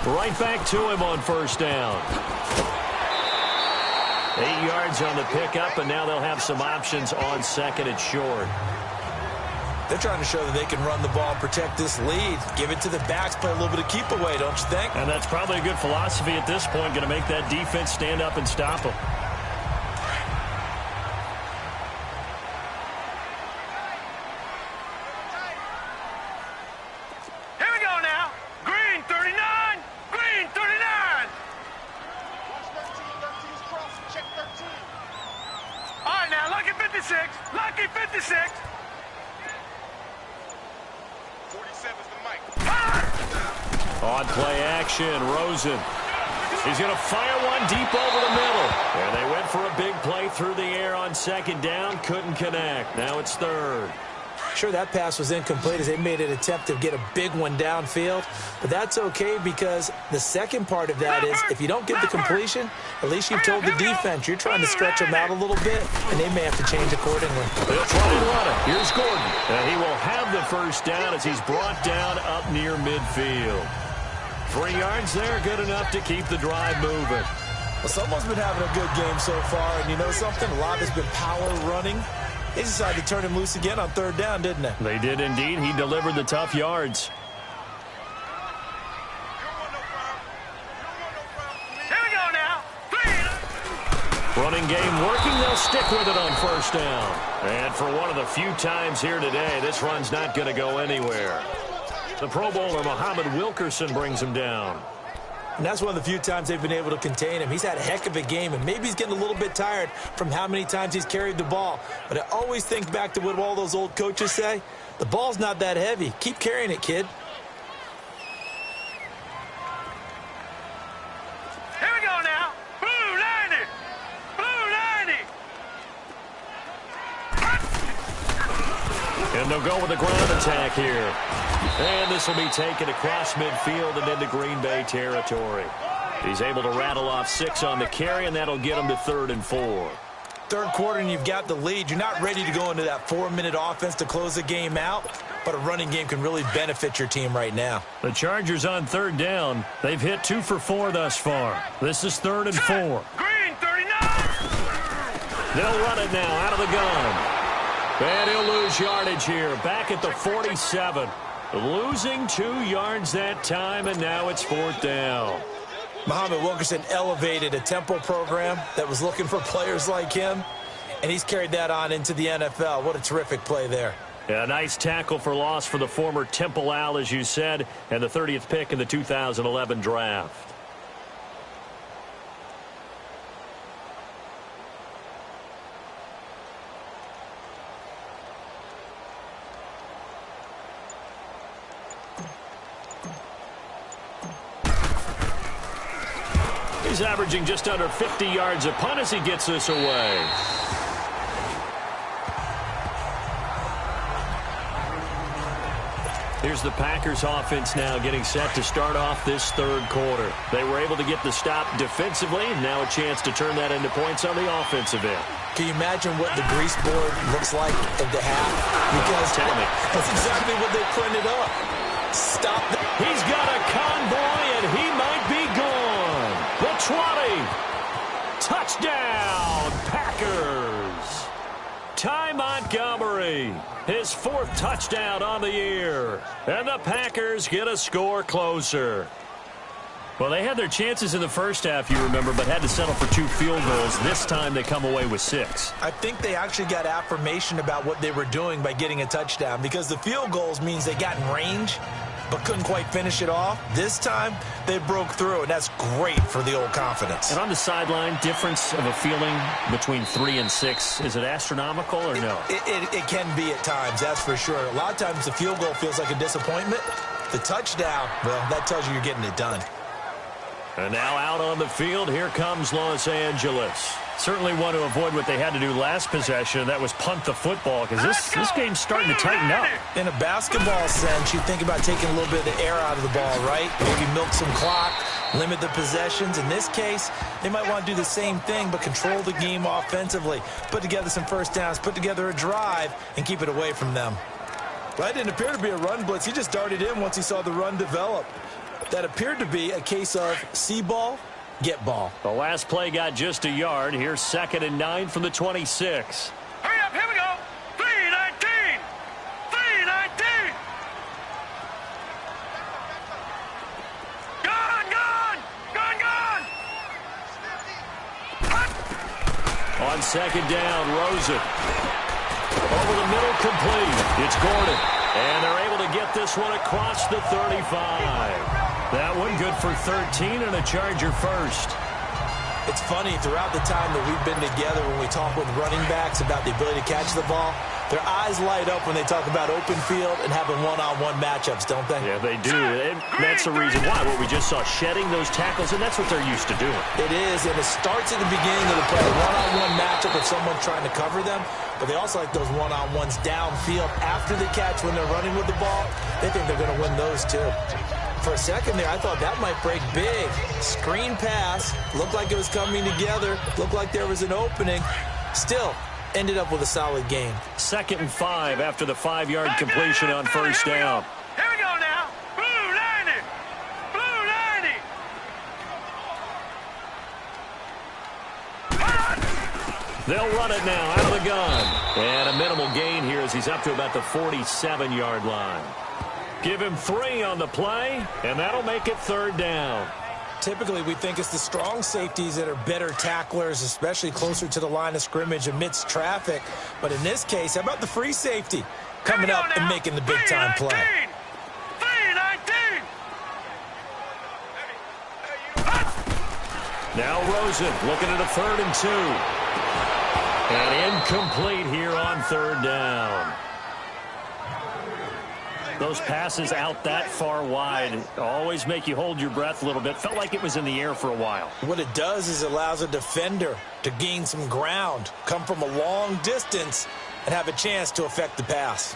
Right back to him on first down. 8 yards on the pickup, and now they'll have some options on second and short. They're trying to show that they can run the ball and protect this lead. Give it to the backs, play a little bit of keep away, don't you think? And that's probably a good philosophy at this point, going to make that defense stand up and stop them. Here we go now. Green 39. Green 39. Check 13. All right, now, lucky 56. Lucky 56. 47's the mic. On play action, Rosen. He's going to fire one deep over the middle. And they went for a big play through the air on second down. Couldn't connect. Now it's third. Sure, that pass was incomplete as they made an attempt to get a big one downfield. But that's okay, because the second part of that is if you don't get the completion, at least you've told the defense you're trying to stretch them out a little bit, and they may have to change accordingly. They'll try and run it. Here's Gordon. And he will have the first down as he's brought down up near midfield. 3 yards there, good enough to keep the drive moving. Well, someone's been having a good game so far, and you know something? A lot has been power running. They decided to turn him loose again on third down, didn't they? They did indeed. He delivered the tough yards. Here we go now. Running game working. They'll stick with it on first down. And for one of the few times here today, this run's not going to go anywhere. The Pro Bowler, Muhammad Wilkerson, brings him down. And that's one of the few times they've been able to contain him. He's had a heck of a game, and maybe he's getting a little bit tired from how many times he's carried the ball. But I always think back to what all those old coaches say. The ball's not that heavy. Keep carrying it, kid. Here we go now. Blue 90. Blue 90. And they'll go with the ground attack here. And this will be taken across midfield and into Green Bay territory. He's able to rattle off 6 on the carry, and that'll get him to 3rd and 4. Third quarter, and you've got the lead. You're not ready to go into that 4-minute offense to close the game out, but a running game can really benefit your team right now. The Chargers on third down. They've hit 2 for 4 thus far. This is 3rd and 4. Green 39. They'll run it now out of the gun. And he'll lose yardage here. Back at the 47. Losing 2 yards that time, and now it's 4th down. Muhammad Wilkerson elevated a tempo program that was looking for players like him, and he's carried that on into the NFL. What a terrific play there. Yeah, a nice tackle for loss for the former Temple Owl, as you said, and the 30th pick in the 2011 draft. He's averaging just under 50 yards a punt as he gets this away. Here's the Packers offense now getting set to start off this third quarter. They were able to get the stop defensively, and now a chance to turn that into points on the offensive end. Can you imagine what the grease board looks like at the half? Because tell me. That's exactly what they printed up. Stop. He's got a convoy, and he might be gone. The 20. Touchdown, Packers. Ty Montgomery, his 4th touchdown on the year. And the Packers get a score closer. Well, they had their chances in the first half, you remember, but had to settle for 2 field goals. This time they come away with 6. I think they actually got affirmation about what they were doing by getting a touchdown, because the field goals means they got in range but couldn't quite finish it off. This time they broke through, and that's great for the old confidence. And on the sideline, difference of a feeling between 3 and 6, is it astronomical or no? It can be at times, that's for sure. A lot of times the field goal feels like a disappointment. The touchdown, well, that tells you you're getting it done. And now out on the field, here comes Los Angeles. Certainly want to avoid what they had to do last possession. That was punt the football, because this game's starting to tighten up. In a basketball sense, you think about taking a little bit of the air out of the ball, right? Maybe milk some clock, limit the possessions. In this case, they might want to do the same thing, but control the game offensively. Put together some first downs, put together a drive, and keep it away from them. Well, that didn't appear to be a run blitz. He just darted in once he saw the run develop. That appeared to be a case of see ball, get ball. The last play got just a yard. Here's 2nd and 9 from the 26. Hurry up, here we go. 3-19. 3-19. Gone. On 2nd down, Rosen. Over the middle, complete. It's Gordon. And they're able to get this one across the 35. That one good for 13 and a Charger first. It's funny, throughout the time that we've been together, when we talk with running backs about the ability to catch the ball, their eyes light up when they talk about open field and having one-on-one matchups, don't they? Yeah, they do. And that's the reason why. What we just saw, shedding those tackles, and that's what they're used to doing. It is, and it starts at the beginning of the play. One-on-one matchup if someone's trying to cover them, but they also like those one-on-ones downfield after the catch when they're running with the ball. They think they're going to win those, too. For a second there, I thought that might break big. Screen pass, looked like it was coming together, looked like there was an opening. Still, ended up with a solid game. 2nd and 5 after the 5-yard completion on first down. Here we go now. Blue 90. Blue 90. They'll run it now out of the gun. And a minimal gain here as he's up to about the 47-yard line. Give him 3 on the play, and that'll make it 3rd down. Typically, we think it's the strong safeties that are better tacklers, especially closer to the line of scrimmage amidst traffic. But in this case, how about the free safety coming up and making the big-time play? 3-19. Now Rosen looking at a 3rd and 2. And incomplete here on 3rd down. Those passes out that far wide always make you hold your breath a little bit. Felt like it was in the air for a while. What it does is it allows a defender to gain some ground, come from a long distance, and have a chance to affect the pass.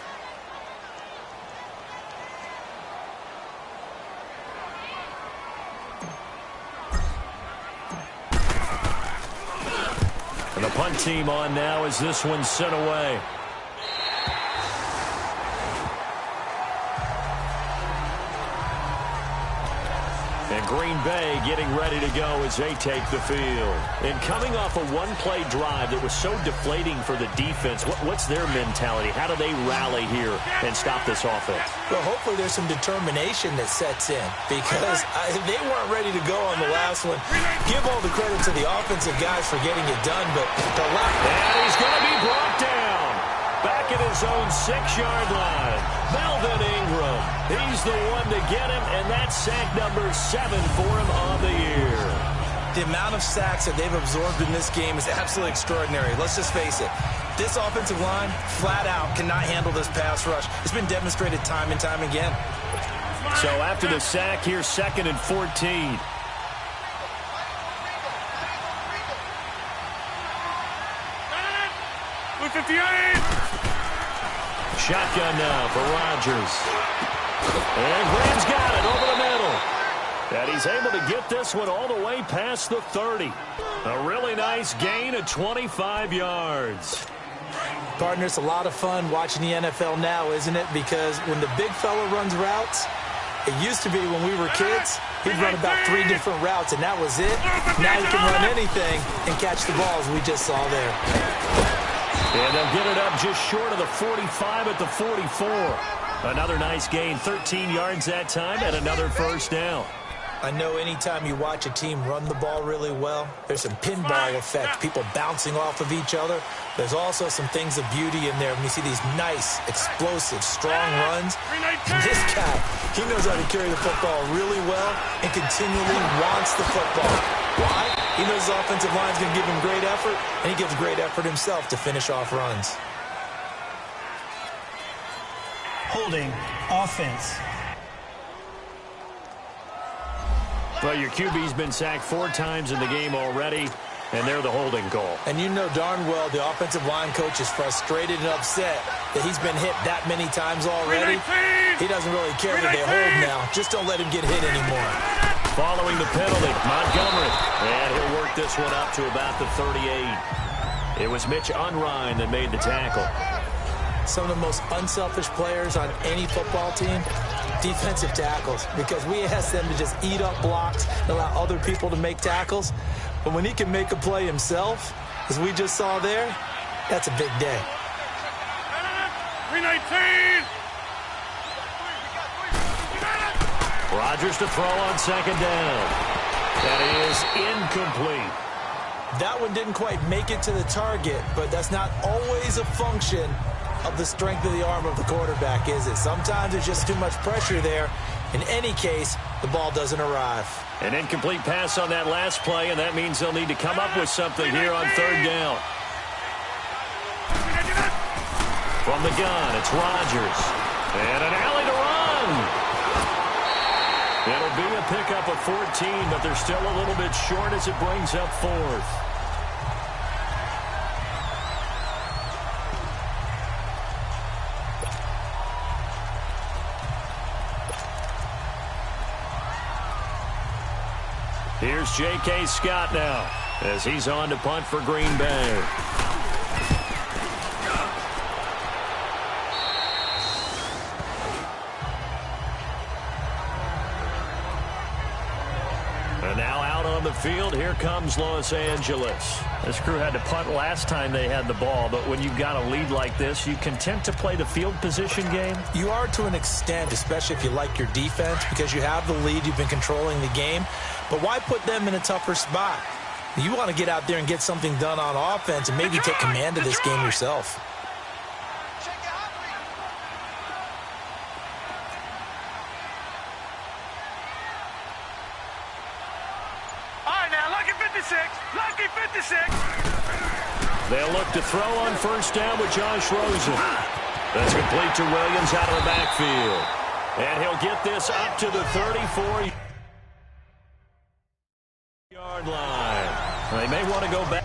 And the punt team on now as this one's sent away. And Green Bay getting ready to go as they take the field. And coming off a one-play drive that was so deflating for the defense, what's their mentality? How do they rally here and stop this offense? Well, hopefully there's some determination that sets in, because they weren't ready to go on the last one. Give all the credit to the offensive guys for getting it done, but the lack. And he's going to be brought down. Back at his own 6-yard line. Melvin Ingram. He's the one to get him, and that's sack number 7 for him on the year. The amount of sacks that they've absorbed in this game is absolutely extraordinary. Let's just face it. This offensive line, flat out, cannot handle this pass rush. It's been demonstrated time and time again. So after the sack, here's 2nd and 14. Shotgun now for Rodgers. And Graham's got it over the middle. And he's able to get this one all the way past the 30. A really nice gain of 25 yards. Partner, it's a lot of fun watching the NFL now, isn't it? Because when the big fella runs routes, it used to be when we were kids, he'd run about 3 different routes, and that was it. Now he can run anything and catch the balls we just saw there. And they'll get it up just short of the 45 at the 44. Another nice gain, 13 yards that time, and another first down. I know anytime you watch a team run the ball really well, there's some pinball effect, people bouncing off of each other. There's also some things of beauty in there when you see these nice, explosive, strong runs. And this guy, he knows how to carry the football really well and continually wants the football. Why? He knows his offensive line is going to give him great effort, and he gives great effort himself to finish off runs. Holding offense. Well, your QB's been sacked 4 times in the game already, and they're the holding call. And you know darn well the offensive line coach is frustrated and upset that he's been hit that many times already. He doesn't really care that they hold now. Just don't let him get hit anymore. Following the penalty, Montgomery. And he'll work this one up to about the 38. It was Mitch Unrein that made the tackle. Some of the most unselfish players on any football team, defensive tackles, because we ask them to just eat up blocks and allow other people to make tackles. But when he can make a play himself, as we just saw there, that's a big day. 319. Rodgers to throw on second down. That is incomplete. That one didn't quite make it to the target, but that's not always a function of the strength of the arm of the quarterback, is it? Sometimes there's just too much pressure there. In any case, the ball doesn't arrive. An incomplete pass on that last play, and that means they'll need to come up with something here on third down. From the gun, it's Rodgers. And an alley to run. It'll be a pickup of 14, but they're still a little bit short as it brings up 4th. Here's J.K. Scott now as he's on to punt for Green Bay. And now out on the field, here comes Los Angeles. This crew had to punt last time they had the ball, but when you've got a lead like this, you content to play the field position game? You are to an extent, especially if you like your defense, because you have the lead, you've been controlling the game. But why put them in a tougher spot? You want to get out there and get something done on offense and maybe take command of this game yourself. All right, now, lucky 56. Lucky 56. They'll look to throw on first down with Josh Rosen. That's complete to Williams out of the backfield. And he'll get this up to the 34-yard line. They may want to go back.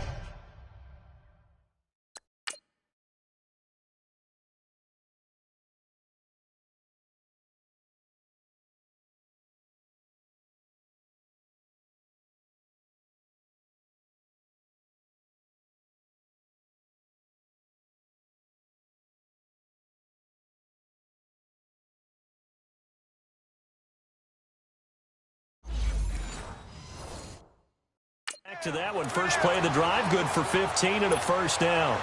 Back to that one. First play of the drive, good for 15 and a first down.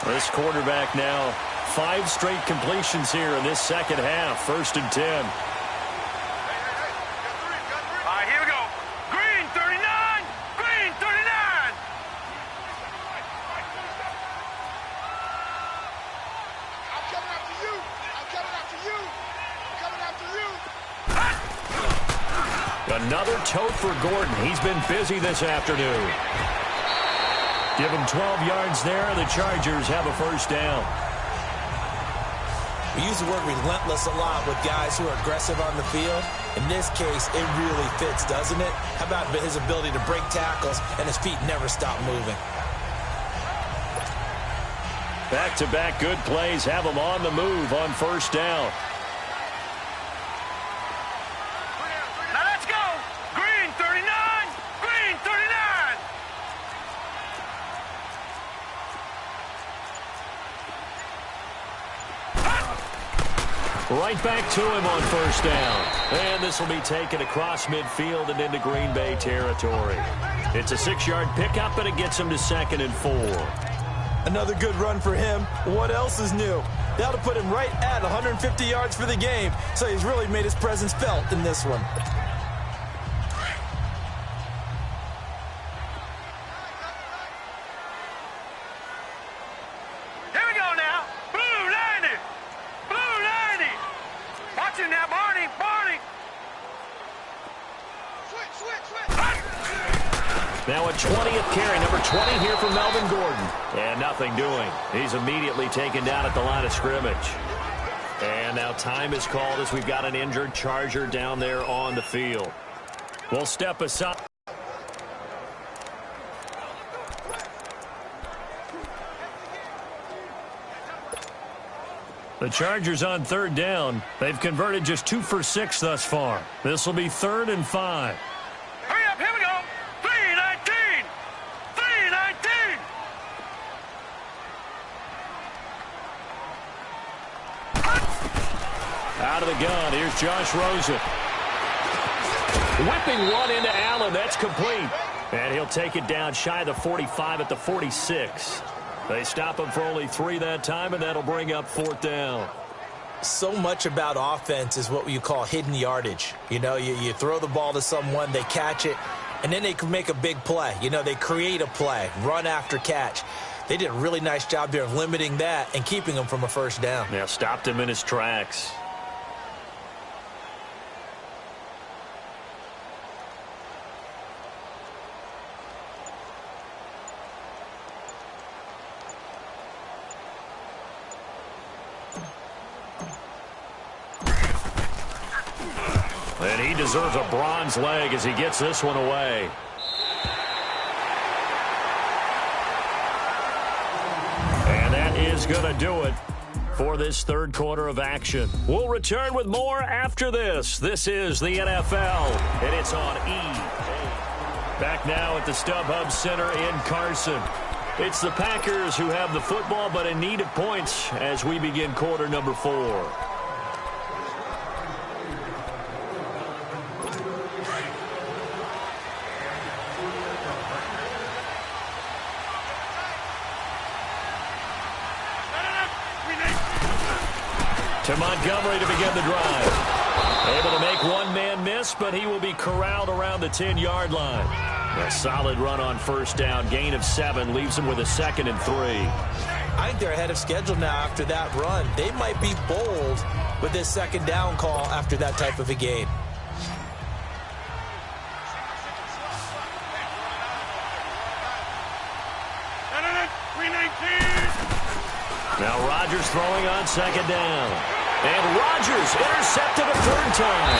This quarterback now 5 straight completions here in this second half. 1st and 10. All right, here we go. Green 39. Green 39. I'm coming after you. I'm coming after you. I'm coming after you. Another tote for Gordon. He's been busy this afternoon. Give him 12 yards there. The Chargers have a first down. We use the word relentless a lot with guys who are aggressive on the field. In this case, it really fits, doesn't it? How about his ability to break tackles and his feet never stop moving? Back-to-back good plays have him on the move on first down. Now let's go. Green 39. Green 39. Right back to him on first down. And this will be taken across midfield and into Green Bay territory. It's a 6-yard pickup, and it gets him to 2nd and 4. Another good run for him. What else is new? That'll put him right at 150 yards for the game. So he's really made his presence felt in this one. Now a 20th carry, number 20 here for Melvin Gordon. And nothing doing. He's immediately taken down at the line of scrimmage. And now time is called as we've got an injured Charger down there on the field. We'll step aside. The Chargers on third down. They've converted just 2 for 6 thus far. This will be 3rd and 5. Hurry up, here we go. 3:19. 3:19. Out of the gun, here's Josh Rosen. Whipping one into Allen, that's complete. And he'll take it down shy of the 45 at the 46. They stop him for only 3 that time, and that'll bring up 4th down. So much about offense is what you call hidden yardage. You know, you throw the ball to someone, they catch it, and then they can make a big play. You know, they create a play, run after catch. They did a really nice job there of limiting that and keeping him from a first down. Yeah, stopped him in his tracks. And he deserves a bronze leg as he gets this one away. And that is going to do it for this third quarter of action. We'll return with more after this. This is the NFL, and it's on E. Back now at the StubHub Center in Carson. It's the Packers who have the football, but in need of points as we begin quarter number 4. To Montgomery to begin the drive. Able to make one man miss, but he will be corralled around the 10-yard line. A solid run on first down. Gain of 7 leaves him with a 2nd and 3. I think they're ahead of schedule now after that run. They might be bold with this second down call after that type of a game. Now Rodgers throwing on second down. And Rodgers intercepted a 3rd time.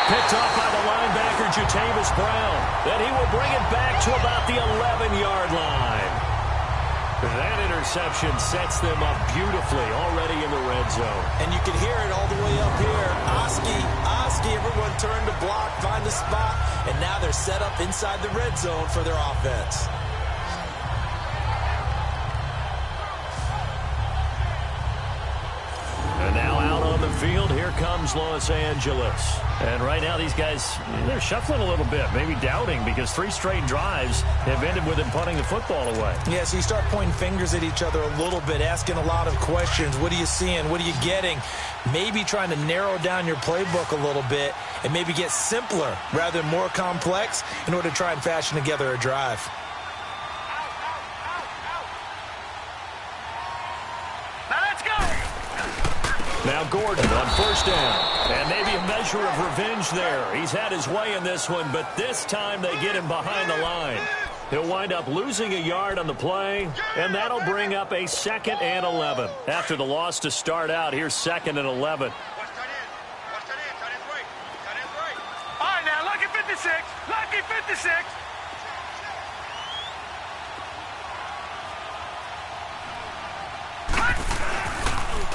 Picked off by the linebacker, Jatavis Brown. Then he will bring it back to about the 11-yard line. That interception sets them up beautifully already in the red zone. And you can hear it all the way up here. Oski, everyone turned to block, find a spot, and now they're set up inside the red zone for their offense. And now out on the field, here comes Los Angeles. And right now these guys, they're shuffling a little bit, maybe doubting, because 3 straight drives have ended with them punting the football away. Yeah, so you start pointing fingers at each other a little bit, asking a lot of questions. What are you seeing? What are you getting? Maybe trying to narrow down your playbook a little bit and maybe get simpler rather than more complex in order to try and fashion together a drive. Now Gordon on first down. And maybe a measure of revenge there. He's had his way in this one, but this time they get him behind the line. He'll wind up losing a yard on the play, and that'll bring up a 2nd and 11. After the loss to start out, here's 2nd and 11. All right, now, lucky 56. Lucky 56.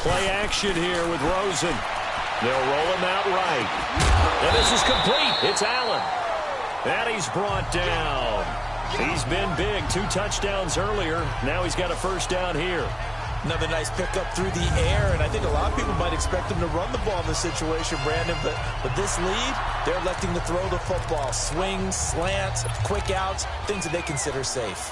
Play action here with Rosen. They'll roll him out right. And this is complete. It's Allen. And he's brought down. He's been big. 2 touchdowns earlier. Now he's got a first down here. Another nice pickup through the air, and I think a lot of people might expect him to run the ball in this situation, Brandon, but with this lead, they're electing to throw the football. Swings, slants, quick outs, things that they consider safe.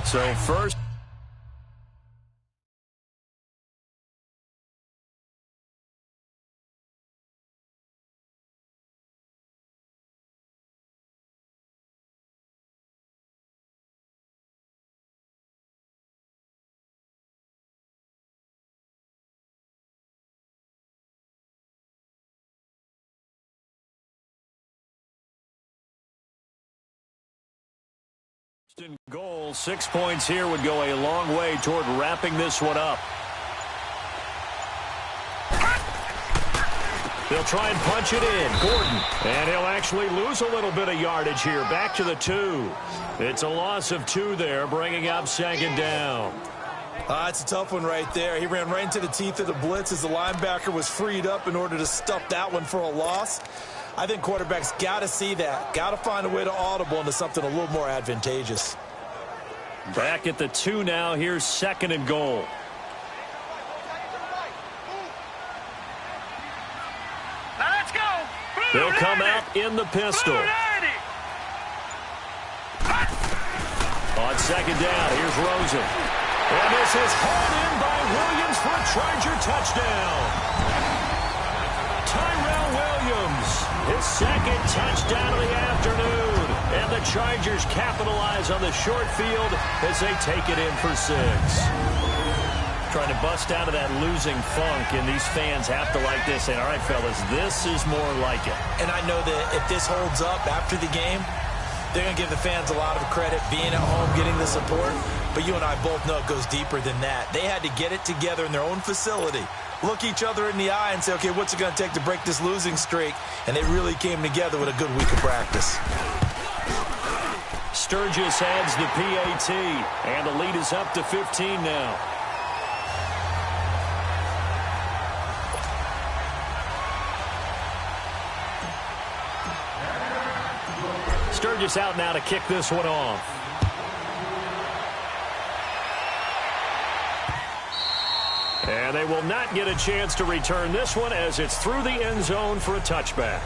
So first And goal, 6 points here would go a long way toward wrapping this one up. They'll try and punch it in. Gordon. And he'll actually lose a little bit of yardage here. Back to the 2. It's a loss of 2 there, bringing up second down. It's a tough one right there. He ran right into the teeth of the blitz as the linebacker was freed up in order to stuff that one for a loss. I think quarterbacks got to see that. Got to find a way to audible into something a little more advantageous. Back at the 2 now. Here's second and goal. Now let's go. They'll come out in the pistol. On second down, here's Rosen. And this is hauled in by Williams for a Charger touchdown. Tyrell Williams, his second touchdown of the afternoon. And the Chargers capitalize on the short field as they take it in for 6. Trying to bust out of that losing funk, and these fans have to like this. And all right, fellas, this is more like it. And I know that if this holds up after the game, they're going to give the fans a lot of credit being at home, getting the support. But you and I both know it goes deeper than that. They had to get it together in their own facility, look each other in the eye and say, okay, what's it going to take to break this losing streak? And they really came together with a good week of practice. Sturgis adds the PAT, and the lead is up to 15 now. Sturgis out now to kick this one off. And they will not get a chance to return this one as it's through the end zone for a touchback.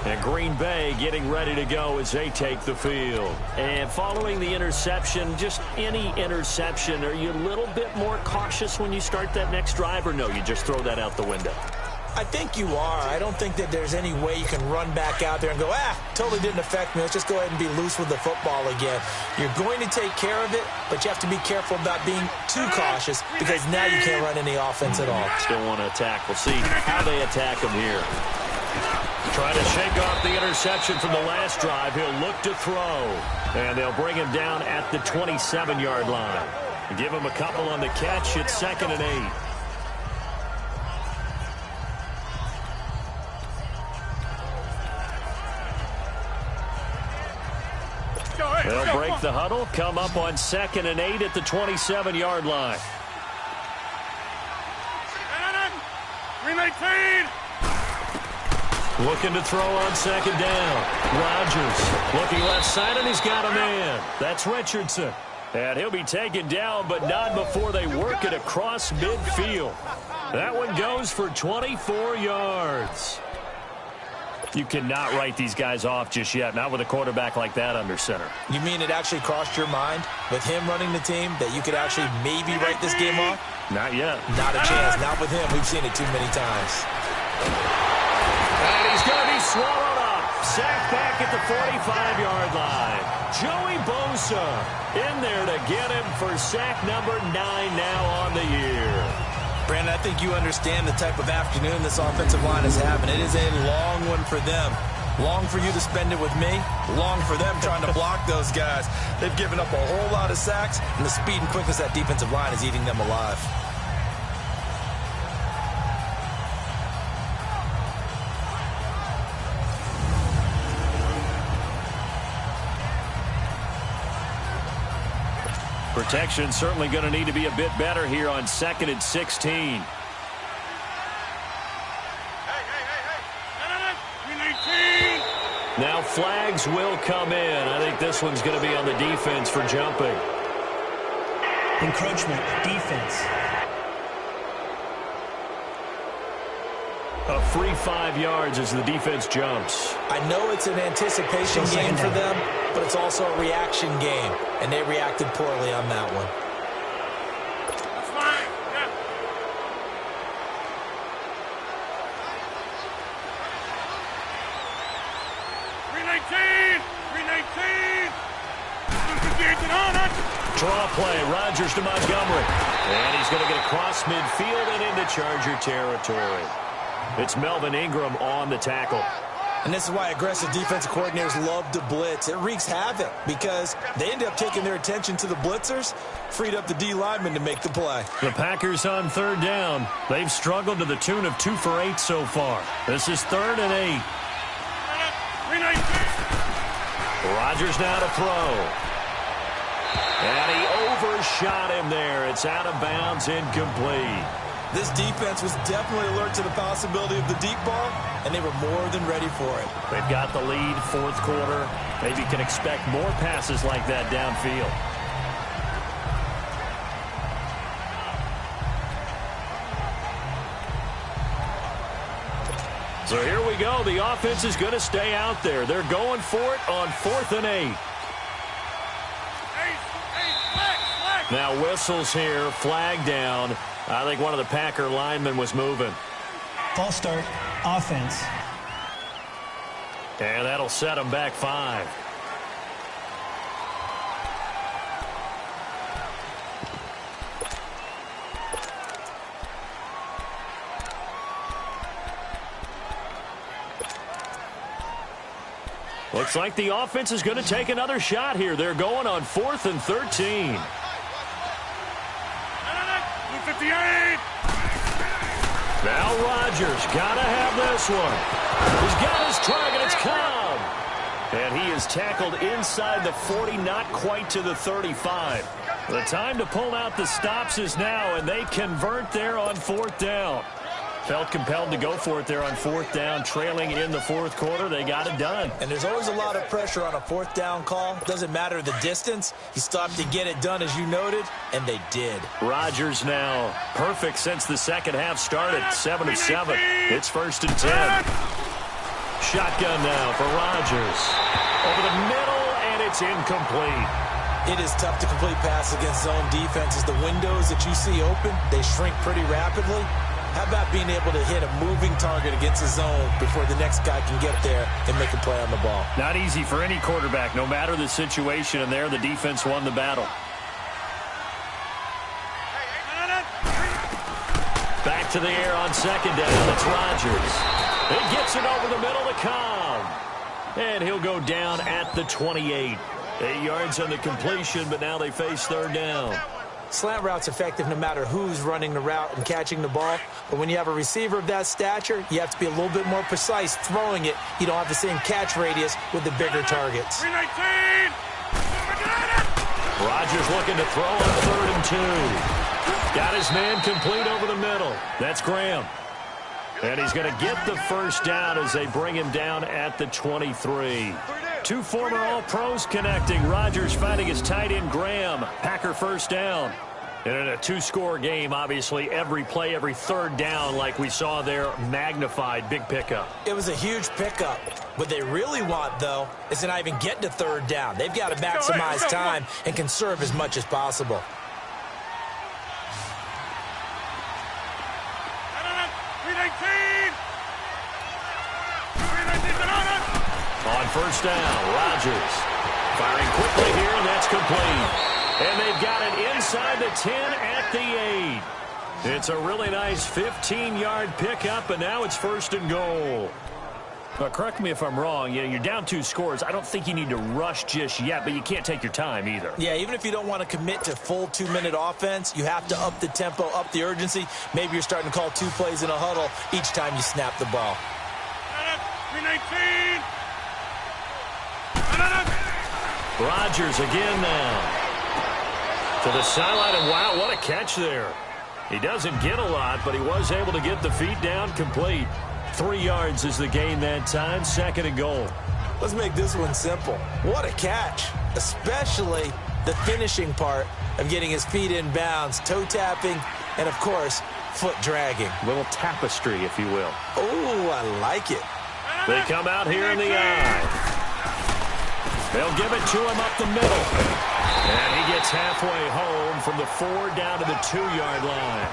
And Green Bay getting ready to go as they take the field. And following the interception, just any interception, are you a little bit more cautious when you start that next drive, or no, you just throw that out the window? I think you are. I don't think that there's any way you can run back out there and go, totally didn't affect me. Let's just go ahead and be loose with the football again. You're going to take care of it, but you have to be careful about being too cautious because now you can't run any offense at all. Still want to attack. We'll see how they attack him here. Trying to shake off the interception from the last drive. He'll look to throw. And they'll bring him down at the 27-yard line. Give him a couple on the catch. It's 2nd and 8. They'll break the huddle, come up on 2nd and 8 at the 27-yard line. 319. Looking to throw on 2nd down. Rodgers looking left side, and he's got a man. That's Richardson. And he'll be taken down, but not before they work it across midfield. That one goes for 24 yards. You cannot write these guys off just yet, not with a quarterback like that under center. You mean it actually crossed your mind with him running the team that you could actually maybe write this game off? Not yet. Not a chance. Not with him. We've seen it too many times. And he's going to be swallowed up. Sacked back at the 45-yard line. Joey Bosa in there to get him for sack number 9 now on the year. Brandon, I think you understand the type of afternoon this offensive line is having. It is a long one for them. Long for you to spend it with me. Long for them trying to block those guys. They've given up a whole lot of sacks, and the speed and quickness of that defensive line is eating them alive. Protection certainly going to need to be a bit better here on 2nd and 16. Hey. 319. Now flags will come in. I think this one's going to be on the defense for jumping. Encroachment, defense. A free 5 yards as the defense jumps. I know it's an anticipation game for them, but it's also a reaction game, and they reacted poorly on that one. That's fine. Yeah. Draw play. Rodgers to Montgomery. And he's going to get across midfield and into Charger territory. It's Melvin Ingram on the tackle. And this is why aggressive defensive coordinators love to blitz. It wreaks havoc because they end up taking their attention to the blitzers, freed up the D lineman to make the play. The Packers on third down. They've struggled to the tune of 2 for 8 so far. This is 3rd and 8. Rodgers now to throw. And he overshot him there. It's out of bounds, incomplete. This defense was definitely alert to the possibility of the deep ball, and they were more than ready for it. They've got the lead, 4th quarter. Maybe can expect more passes like that downfield. So here we go. The offense is going to stay out there. They're going for it on 4th and 8. Now whistles here, flag down. I think one of the Packer linemen was moving. False start, offense. And that'll set them back 5. Looks like the offense is going to take another shot here. They're going on 4th and 13. 58. Now Rodgers got to have this one. He's got his target. It's Cobb. And he is tackled inside the 40, not quite to the 35. The time to pull out the stops is now, and they convert there on 4th down. Felt compelled to go for it there on 4th down, trailing in the 4th quarter. They got it done. And there's always a lot of pressure on a 4th down call. Doesn't matter the distance. He stopped to get it done, as you noted, and they did. Rodgers now perfect since the second half started. 7 of 7. It's 1st and 10. Shotgun now for Rodgers. Over the middle, and it's incomplete. It is tough to complete passes against zone defenses. The windows that you see open, they shrink pretty rapidly. How about being able to hit a moving target against a zone before the next guy can get there and make a play on the ball? Not easy for any quarterback, no matter the situation, and there the defense won the battle. Back to the air on 2nd down. It's Rodgers. He gets it over the middle to Cobb. And he'll go down at the 28. 8 yards on the completion, but now they face 3rd down. Slant route's effective no matter who's running the route and catching the ball. But when you have a receiver of that stature, you have to be a little bit more precise throwing it. You don't have the same catch radius with the bigger targets. 319. Rodgers looking to throw on 3rd and 2. Got his man complete over the middle. That's Graham. And he's going to get the 1st down as they bring him down at the 23. 2 former All-Pros connecting. Rodgers finding his tight end Graham. Packer 1st down. And in a 2-score game, obviously, every play, every 3rd down, like we saw there, magnified. Big pickup. It was a huge pickup. What they really want, though, is to not even get to 3rd down. They've got to maximize time and conserve as much as possible. 319. On 1st down, Rodgers firing quickly here, and that's complete. And they've got it inside the 10 at the 8. It's a really nice 15-yard pickup, and now it's 1st and goal. Now, correct me if I'm wrong. You're down 2 scores. I don't think you need to rush just yet, but you can't take your time either. Yeah, even if you don't want to commit to full 2-minute offense, you have to up the tempo, up the urgency. Maybe you're starting to call 2 plays in a huddle each time you snap the ball. 319. Rodgers again now. To the sideline, and wow, what a catch there. He doesn't get a lot, but he was able to get the feet down complete. 3 yards is the gain that time, 2nd and goal. Let's make this one simple. What a catch, especially the finishing part of getting his feet in bounds, toe tapping, and, of course, foot dragging. Little tapestry, if you will. Oh, I like it. They come out here in the eye. They'll give it to him up the middle. And he gets halfway home from the 4 down to the 2-yard line.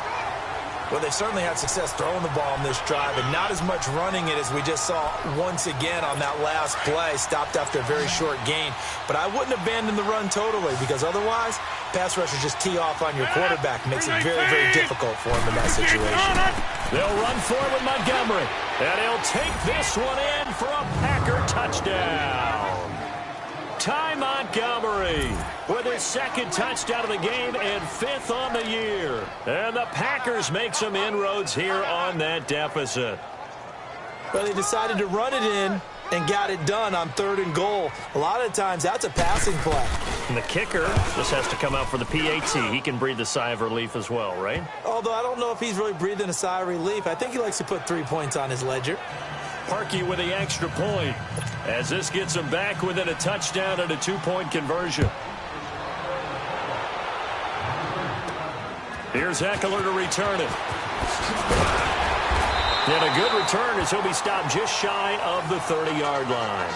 Well, they've certainly had success throwing the ball on this drive, and not as much running it as we just saw once again on that last play, stopped after a very short gain. But I wouldn't abandon the run totally, because otherwise, pass rushers just tee off on your quarterback. Makes it very, very difficult for him in that situation. They'll run for it with Montgomery. And he'll take this one in for a Packer touchdown. Ty Montgomery with his second touchdown of the game and 5th on the year. And the Packers make some inroads here on that deficit. Well, they decided to run it in and got it done on 3rd and goal. A lot of times, that's a passing play. And the kicker just has to come out for the PAT. He can breathe a sigh of relief as well, right? Although I don't know if he's really breathing a sigh of relief. I think he likes to put 3 points on his ledger. Parkey with the extra point as this gets him back within a touchdown and a 2-point conversion. Here's Eckler to return it. And a good return as he'll be stopped just shy of the 30-yard line.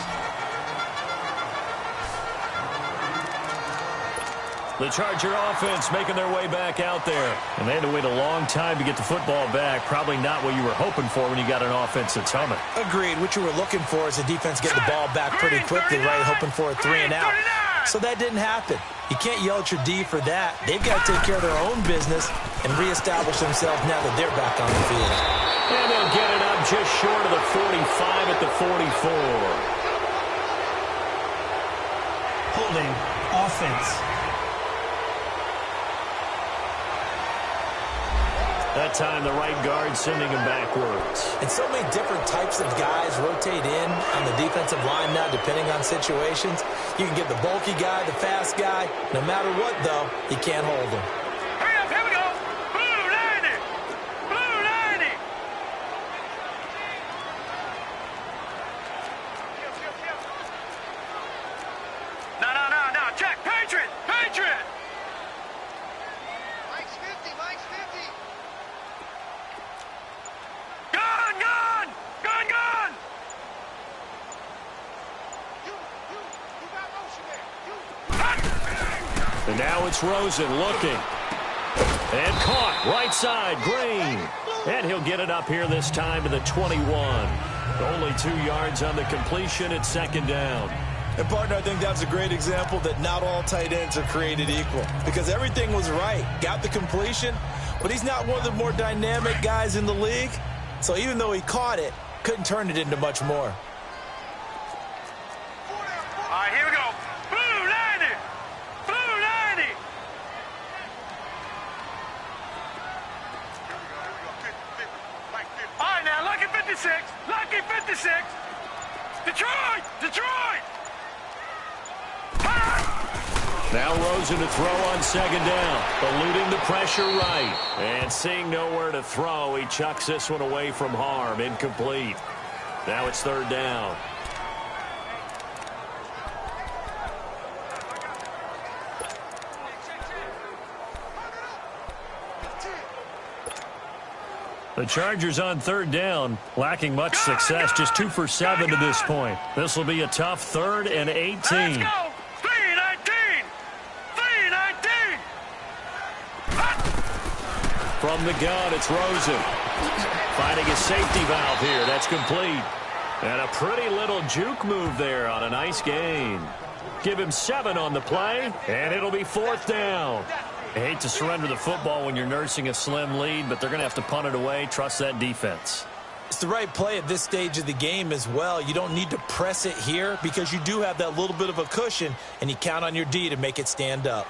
The Charger offense making their way back out there. And they had to wait a long time to get the football back. Probably not what you were hoping for when you got an offense that's humming. Agreed. What you were looking for is the defense getting the ball back pretty quickly, right? Hoping for a 3 and out. So that didn't happen. You can't yell at your D for that. They've got to take care of their own business and reestablish themselves now that they're back on the field. And they'll get it up just short of the 45 at the 44. Holding. Offense. That time, the right guard sending him backwards. And so many different types of guys rotate in on the defensive line now, depending on situations. You can get the bulky guy, the fast guy. No matter what, though, you can't hold him. Hurry up, here we go. Blue 90. Blue 90. No. Check. Patriot. Patriot. Mike's 50. Mike's 50. Gun. You got motion there. And now it's Rosen looking. And caught right side, Green. And he'll get it up here this time to the 21. Only 2 yards on the completion at 2nd down. And, partner, I think that's a great example that not all tight ends are created equal. Because everything was right. Got the completion, but he's not one of the more dynamic guys in the league. So even though he caught it, couldn't turn it into much more. All right, here we go. Blue 90. Blue 90. All right, now, lucky 56. Lucky 56. Detroit. Now Rosen to throw on 2nd down. Eluding the pressure right. And seeing nowhere to throw, he chucks this one away from harm. Incomplete. Now it's 3rd down. The Chargers on 3rd down, lacking much success, just 2 for 7 to this point. This will be a tough 3rd and 18. Let's go. 319. From the gun, it's Rosen. Finding a safety valve here. That's complete. And a pretty little juke move there on a nice gain. Give him 7 on the play, and it'll be 4th down. I hate to surrender the football when you're nursing a slim lead, but they're going to have to punt it away. Trust that defense. It's the right play at this stage of the game as well. You don't need to press it here because you do have that little bit of a cushion, and you count on your D to make it stand up.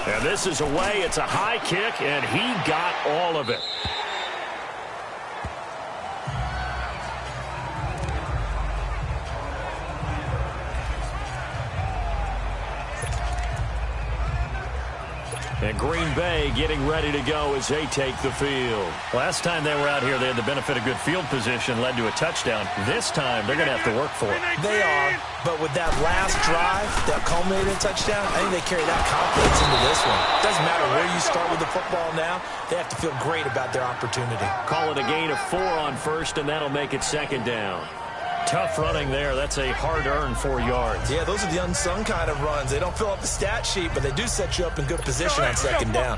And this is away. It's a high kick, and he got all of it. And Green Bay getting ready to go as they take the field. Last time they were out here, they had the benefit of good field position, led to a touchdown. This time, they're going to have to work for it. They are, but with that last drive that culminated in touchdown, I think they carry that confidence into this one. Doesn't matter where you start with the football now, they have to feel great about their opportunity. Call it a gain of 4 on 1st, and that'll make it 2nd down. Tough running there. That's a hard-earned 4 yards. Yeah, those are the unsung kind of runs. They don't fill up the stat sheet, but they do set you up in good position on 2nd down.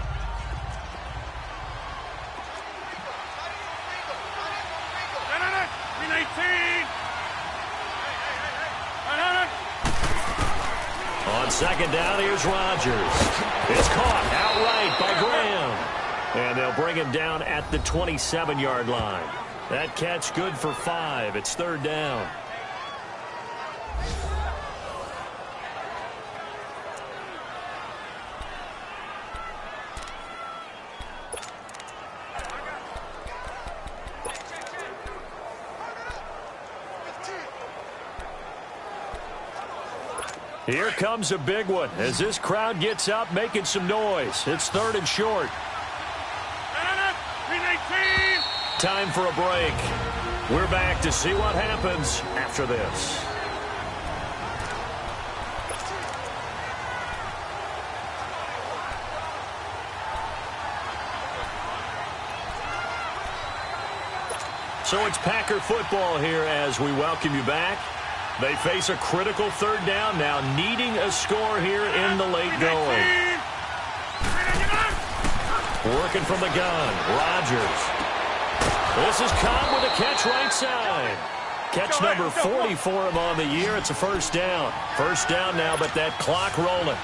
Second down, here's Rodgers. It's caught outright by Graham. And they'll bring him down at the 27-yard line. That catch good for 5. It's third down. Here comes a big one as this crowd gets up making some noise. It's third and short. Time for a break. We're back to see what happens after this. So it's Packer football here as we welcome you back. They face a critical third down now, needing a score here in the late going. Working from the gun, Rodgers. This is Cobb with a catch right side. Catch number 40 for him on the year. It's a first down. First down now, but that clock rolling.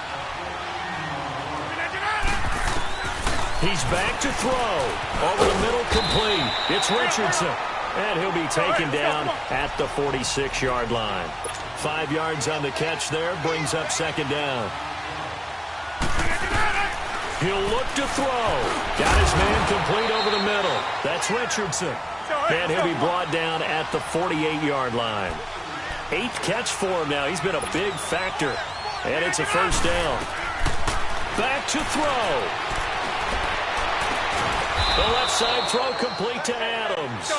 He's back to throw. Over the middle, complete. It's Richardson. And he'll be taken down at the 46-yard line. 5 yards on the catch there, brings up second down. He'll look to throw. Got his man complete over the middle. That's Richardson. And he'll be brought down at the 48-yard line. 8th catch for him now. He's been a big factor. And it's a first down. Back to throw. The left side throw complete to Adams.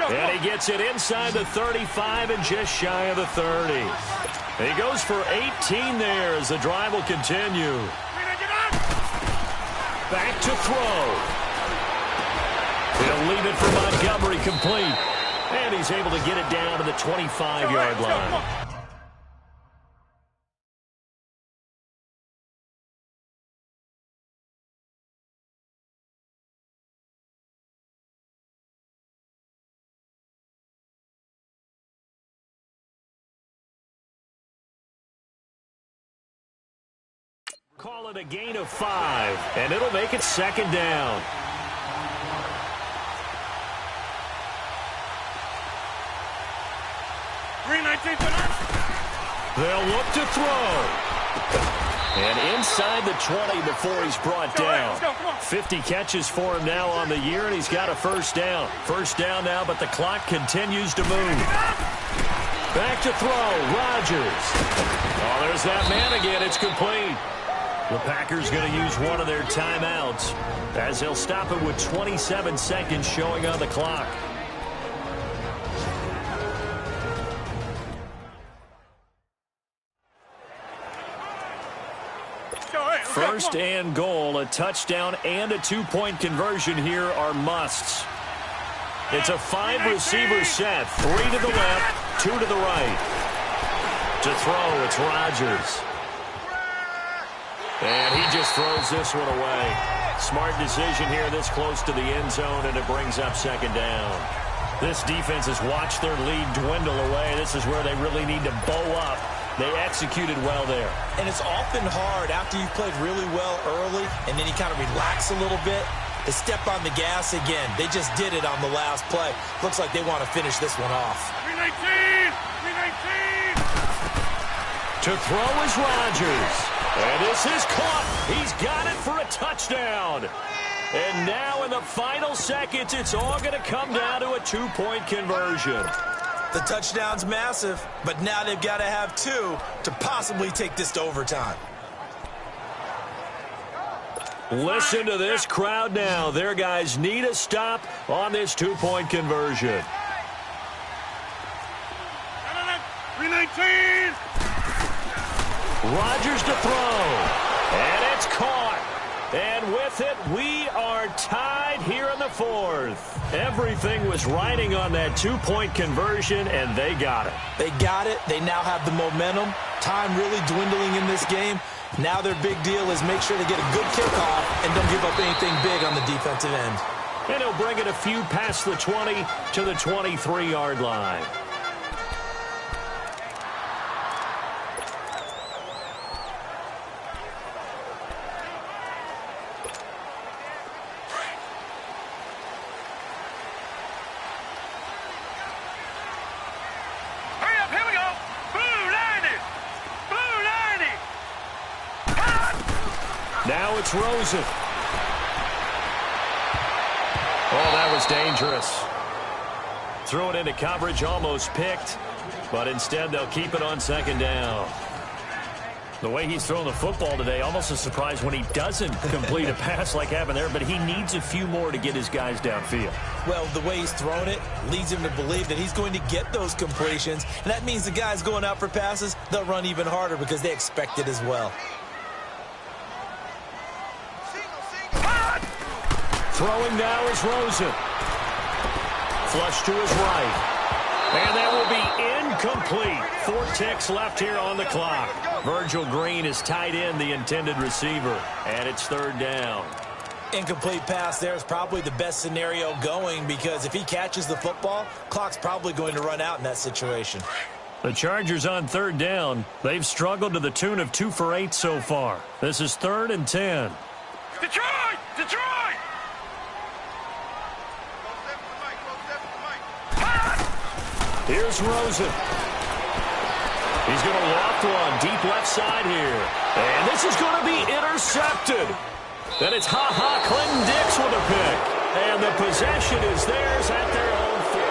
And he gets it inside the 35 and just shy of the 30. He goes for 18 there as the drive will continue. Back to throw. He'll leave it for Montgomery complete. And he's able to get it down to the 25-yard line. Call it a gain of 5, and it'll make it second down. They'll look to throw. And inside the 20 before he's brought down. 50 catches for him now on the year, and he's got a first down. First down now, but the clock continues to move. Back to throw, Rodgers. Oh, there's that man again. It's complete. The Packers going to use one of their timeouts as they'll stop it with 27 seconds showing on the clock. First and goal, a touchdown and a two-point conversion here are musts. It's a 5-receiver set, 3 to the left, 2 to the right. To throw, it's Rodgers. And he just throws this one away. Smart decision here this close to the end zone, and it brings up second down. This defense has watched their lead dwindle away. This is where they really need to bow up. They executed well there. And it's often hard after you've played really well early, and then you kind of relax a little bit, to step on the gas again. They just did it on the last play. Looks like they want to finish this one off. 319! To throw is Rodgers. And this is caught. He's got it for a touchdown. And now in the final seconds, it's all going to come down to a two-point conversion. The touchdown's massive, but now they've got to have 2 to possibly take this to overtime. Listen to this crowd now. Their guys need a stop on this two-point conversion. 319! Rodgers to throw. And it's caught. And with it, we are tied here in the 4th. Everything was riding on that two-point conversion, and they got it. They got it. They now have the momentum. Time really dwindling in this game. Now their big deal is make sure they get a good kickoff and don't give up anything big on the defensive end. And he'll bring it a few past the 20 to the 23-yard line. Now it's Rosen. Oh, that was dangerous. Threw it into coverage, almost picked, but instead they'll keep it on second down. The way he's thrown the football today, almost a surprise when he doesn't complete a pass like happened there, but he needs a few more to get his guys downfield. Well, the way he's thrown it leads him to believe that he's going to get those completions, and that means the guys going out for passes, they'll run even harder because they expect it as well. Throwing now is Rosen. Flush to his right. And that will be incomplete. 4 ticks left here on the clock. Virgil Green is tied in the intended receiver, and it's third down. Incomplete pass there is probably the best scenario going because if he catches the football, clock's probably going to run out in that situation. The Chargers on third down. They've struggled to the tune of 2 for 8 so far. This is 3rd and 10. Detroit! Detroit! Here's Rosen. He's going to loft one deep left side here. And this is going to be intercepted. Then it's Clinton Dix with a pick. And the possession is theirs at their own 40.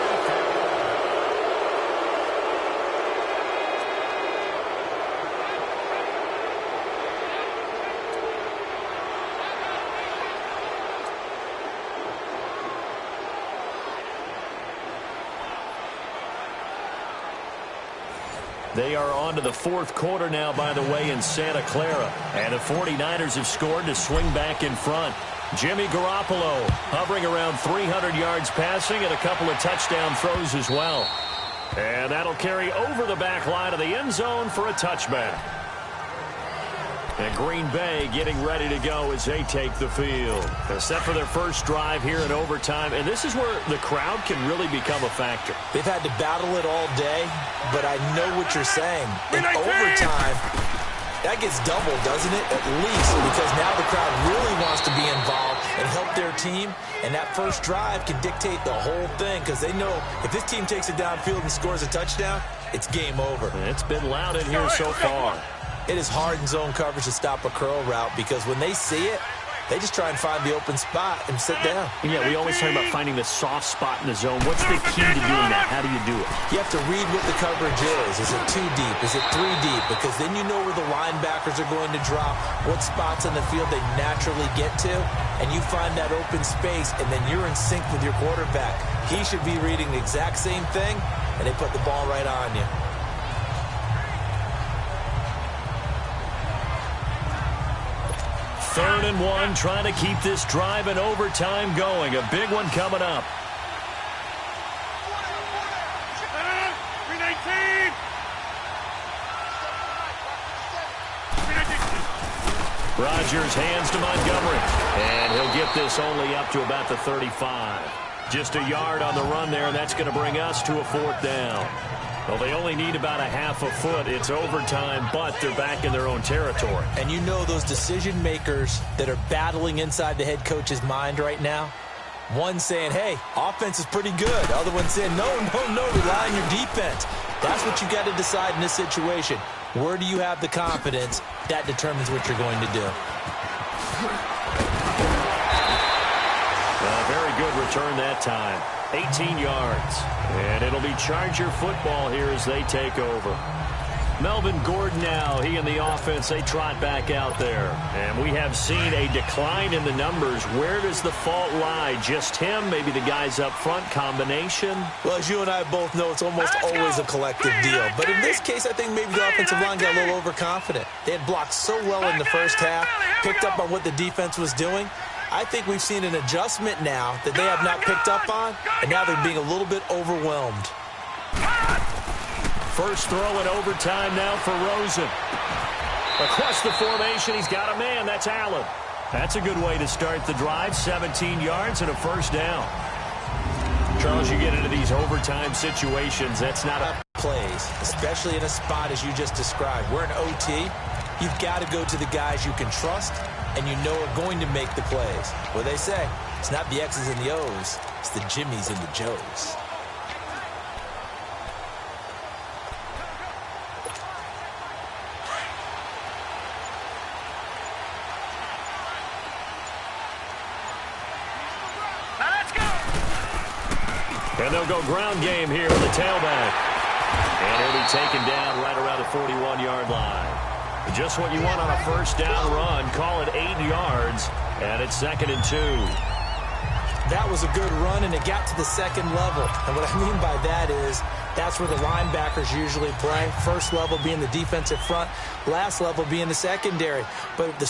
They are on to the 4th quarter now, by the way, in Santa Clara. And the 49ers have scored to swing back in front. Jimmy Garoppolo hovering around 300 yards passing and a couple of touchdown throws as well. And that'll carry over the back line of the end zone for a touchback. And Green Bay getting ready to go as they take the field. They're set for their first drive here in overtime, and this is where the crowd can really become a factor. They've had to battle it all day, but I know what you're saying. In overtime, that gets doubled, doesn't it? At least, because now the crowd really wants to be involved and help their team, and that first drive can dictate the whole thing because they know if this team takes it downfield and scores a touchdown, it's game over. It's been loud in here so far. It is hard in zone coverage to stop a curl route because when they see it, they just try and find the open spot and sit down. Yeah, we always talk about finding the soft spot in the zone. What's the key to doing that? How do you do it? You have to read what the coverage is. Is it 2 deep? Is it 3 deep? Because then you know where the linebackers are going to drop, what spots on the field they naturally get to, and you find that open space, and then you're in sync with your quarterback. He should be reading the exact same thing, and they put the ball right on you. Third and 1, trying to keep this drive in overtime going. A big one coming up. 319! Rodgers hands to Montgomery. And he'll get this only up to about the 35. Just a yard on the run there, and that's going to bring us to a 4th down. Well, they only need about a half a foot. It's overtime, but they're back in their own territory. And you know those decision makers that are battling inside the head coach's mind right now? One saying, hey, offense is pretty good. The other one saying, no, rely on your defense. That's what you got to decide in this situation. Where do you have the confidence? That determines what you're going to do. Very good return that time. 18 yards. And it'll be Charger football here as they take over. Melvin Gordon now, he and the offense, they trot back out there. And we have seen a decline in the numbers. Where does the fault lie? Just him? Maybe the guys up front? Combination? Well, as you and I both know, it's almost always a collective deal. But in this case, I think maybe the offensive line got a little overconfident. They had blocked so well in the first half, picked up on what the defense was doing. I think we've seen an adjustment now that they have not picked up on, and now they're being a little bit overwhelmed. First throw in overtime now for Rosen. Across the formation, he's got a man. That's Allen. That's a good way to start the drive. 17 yards and a first down. Charles, you get into these overtime situations. That's not a plays, especially in a spot as you just described. We're in OT. You've got to go to the guys you can trust and you know are going to make the plays. What they say, it's not the X's and the O's, it's the Jimmies and the Joes. And they'll go ground game here with the tailback. And he'll be taken down right around the 41-yard line. Just what you want on a first down run. Call it 8 yards, and it's 2nd and 2. That was a good run, and it got to the second level. And what I mean by that is that's where the linebackers usually play. First level being the defensive front, last level being the secondary. But the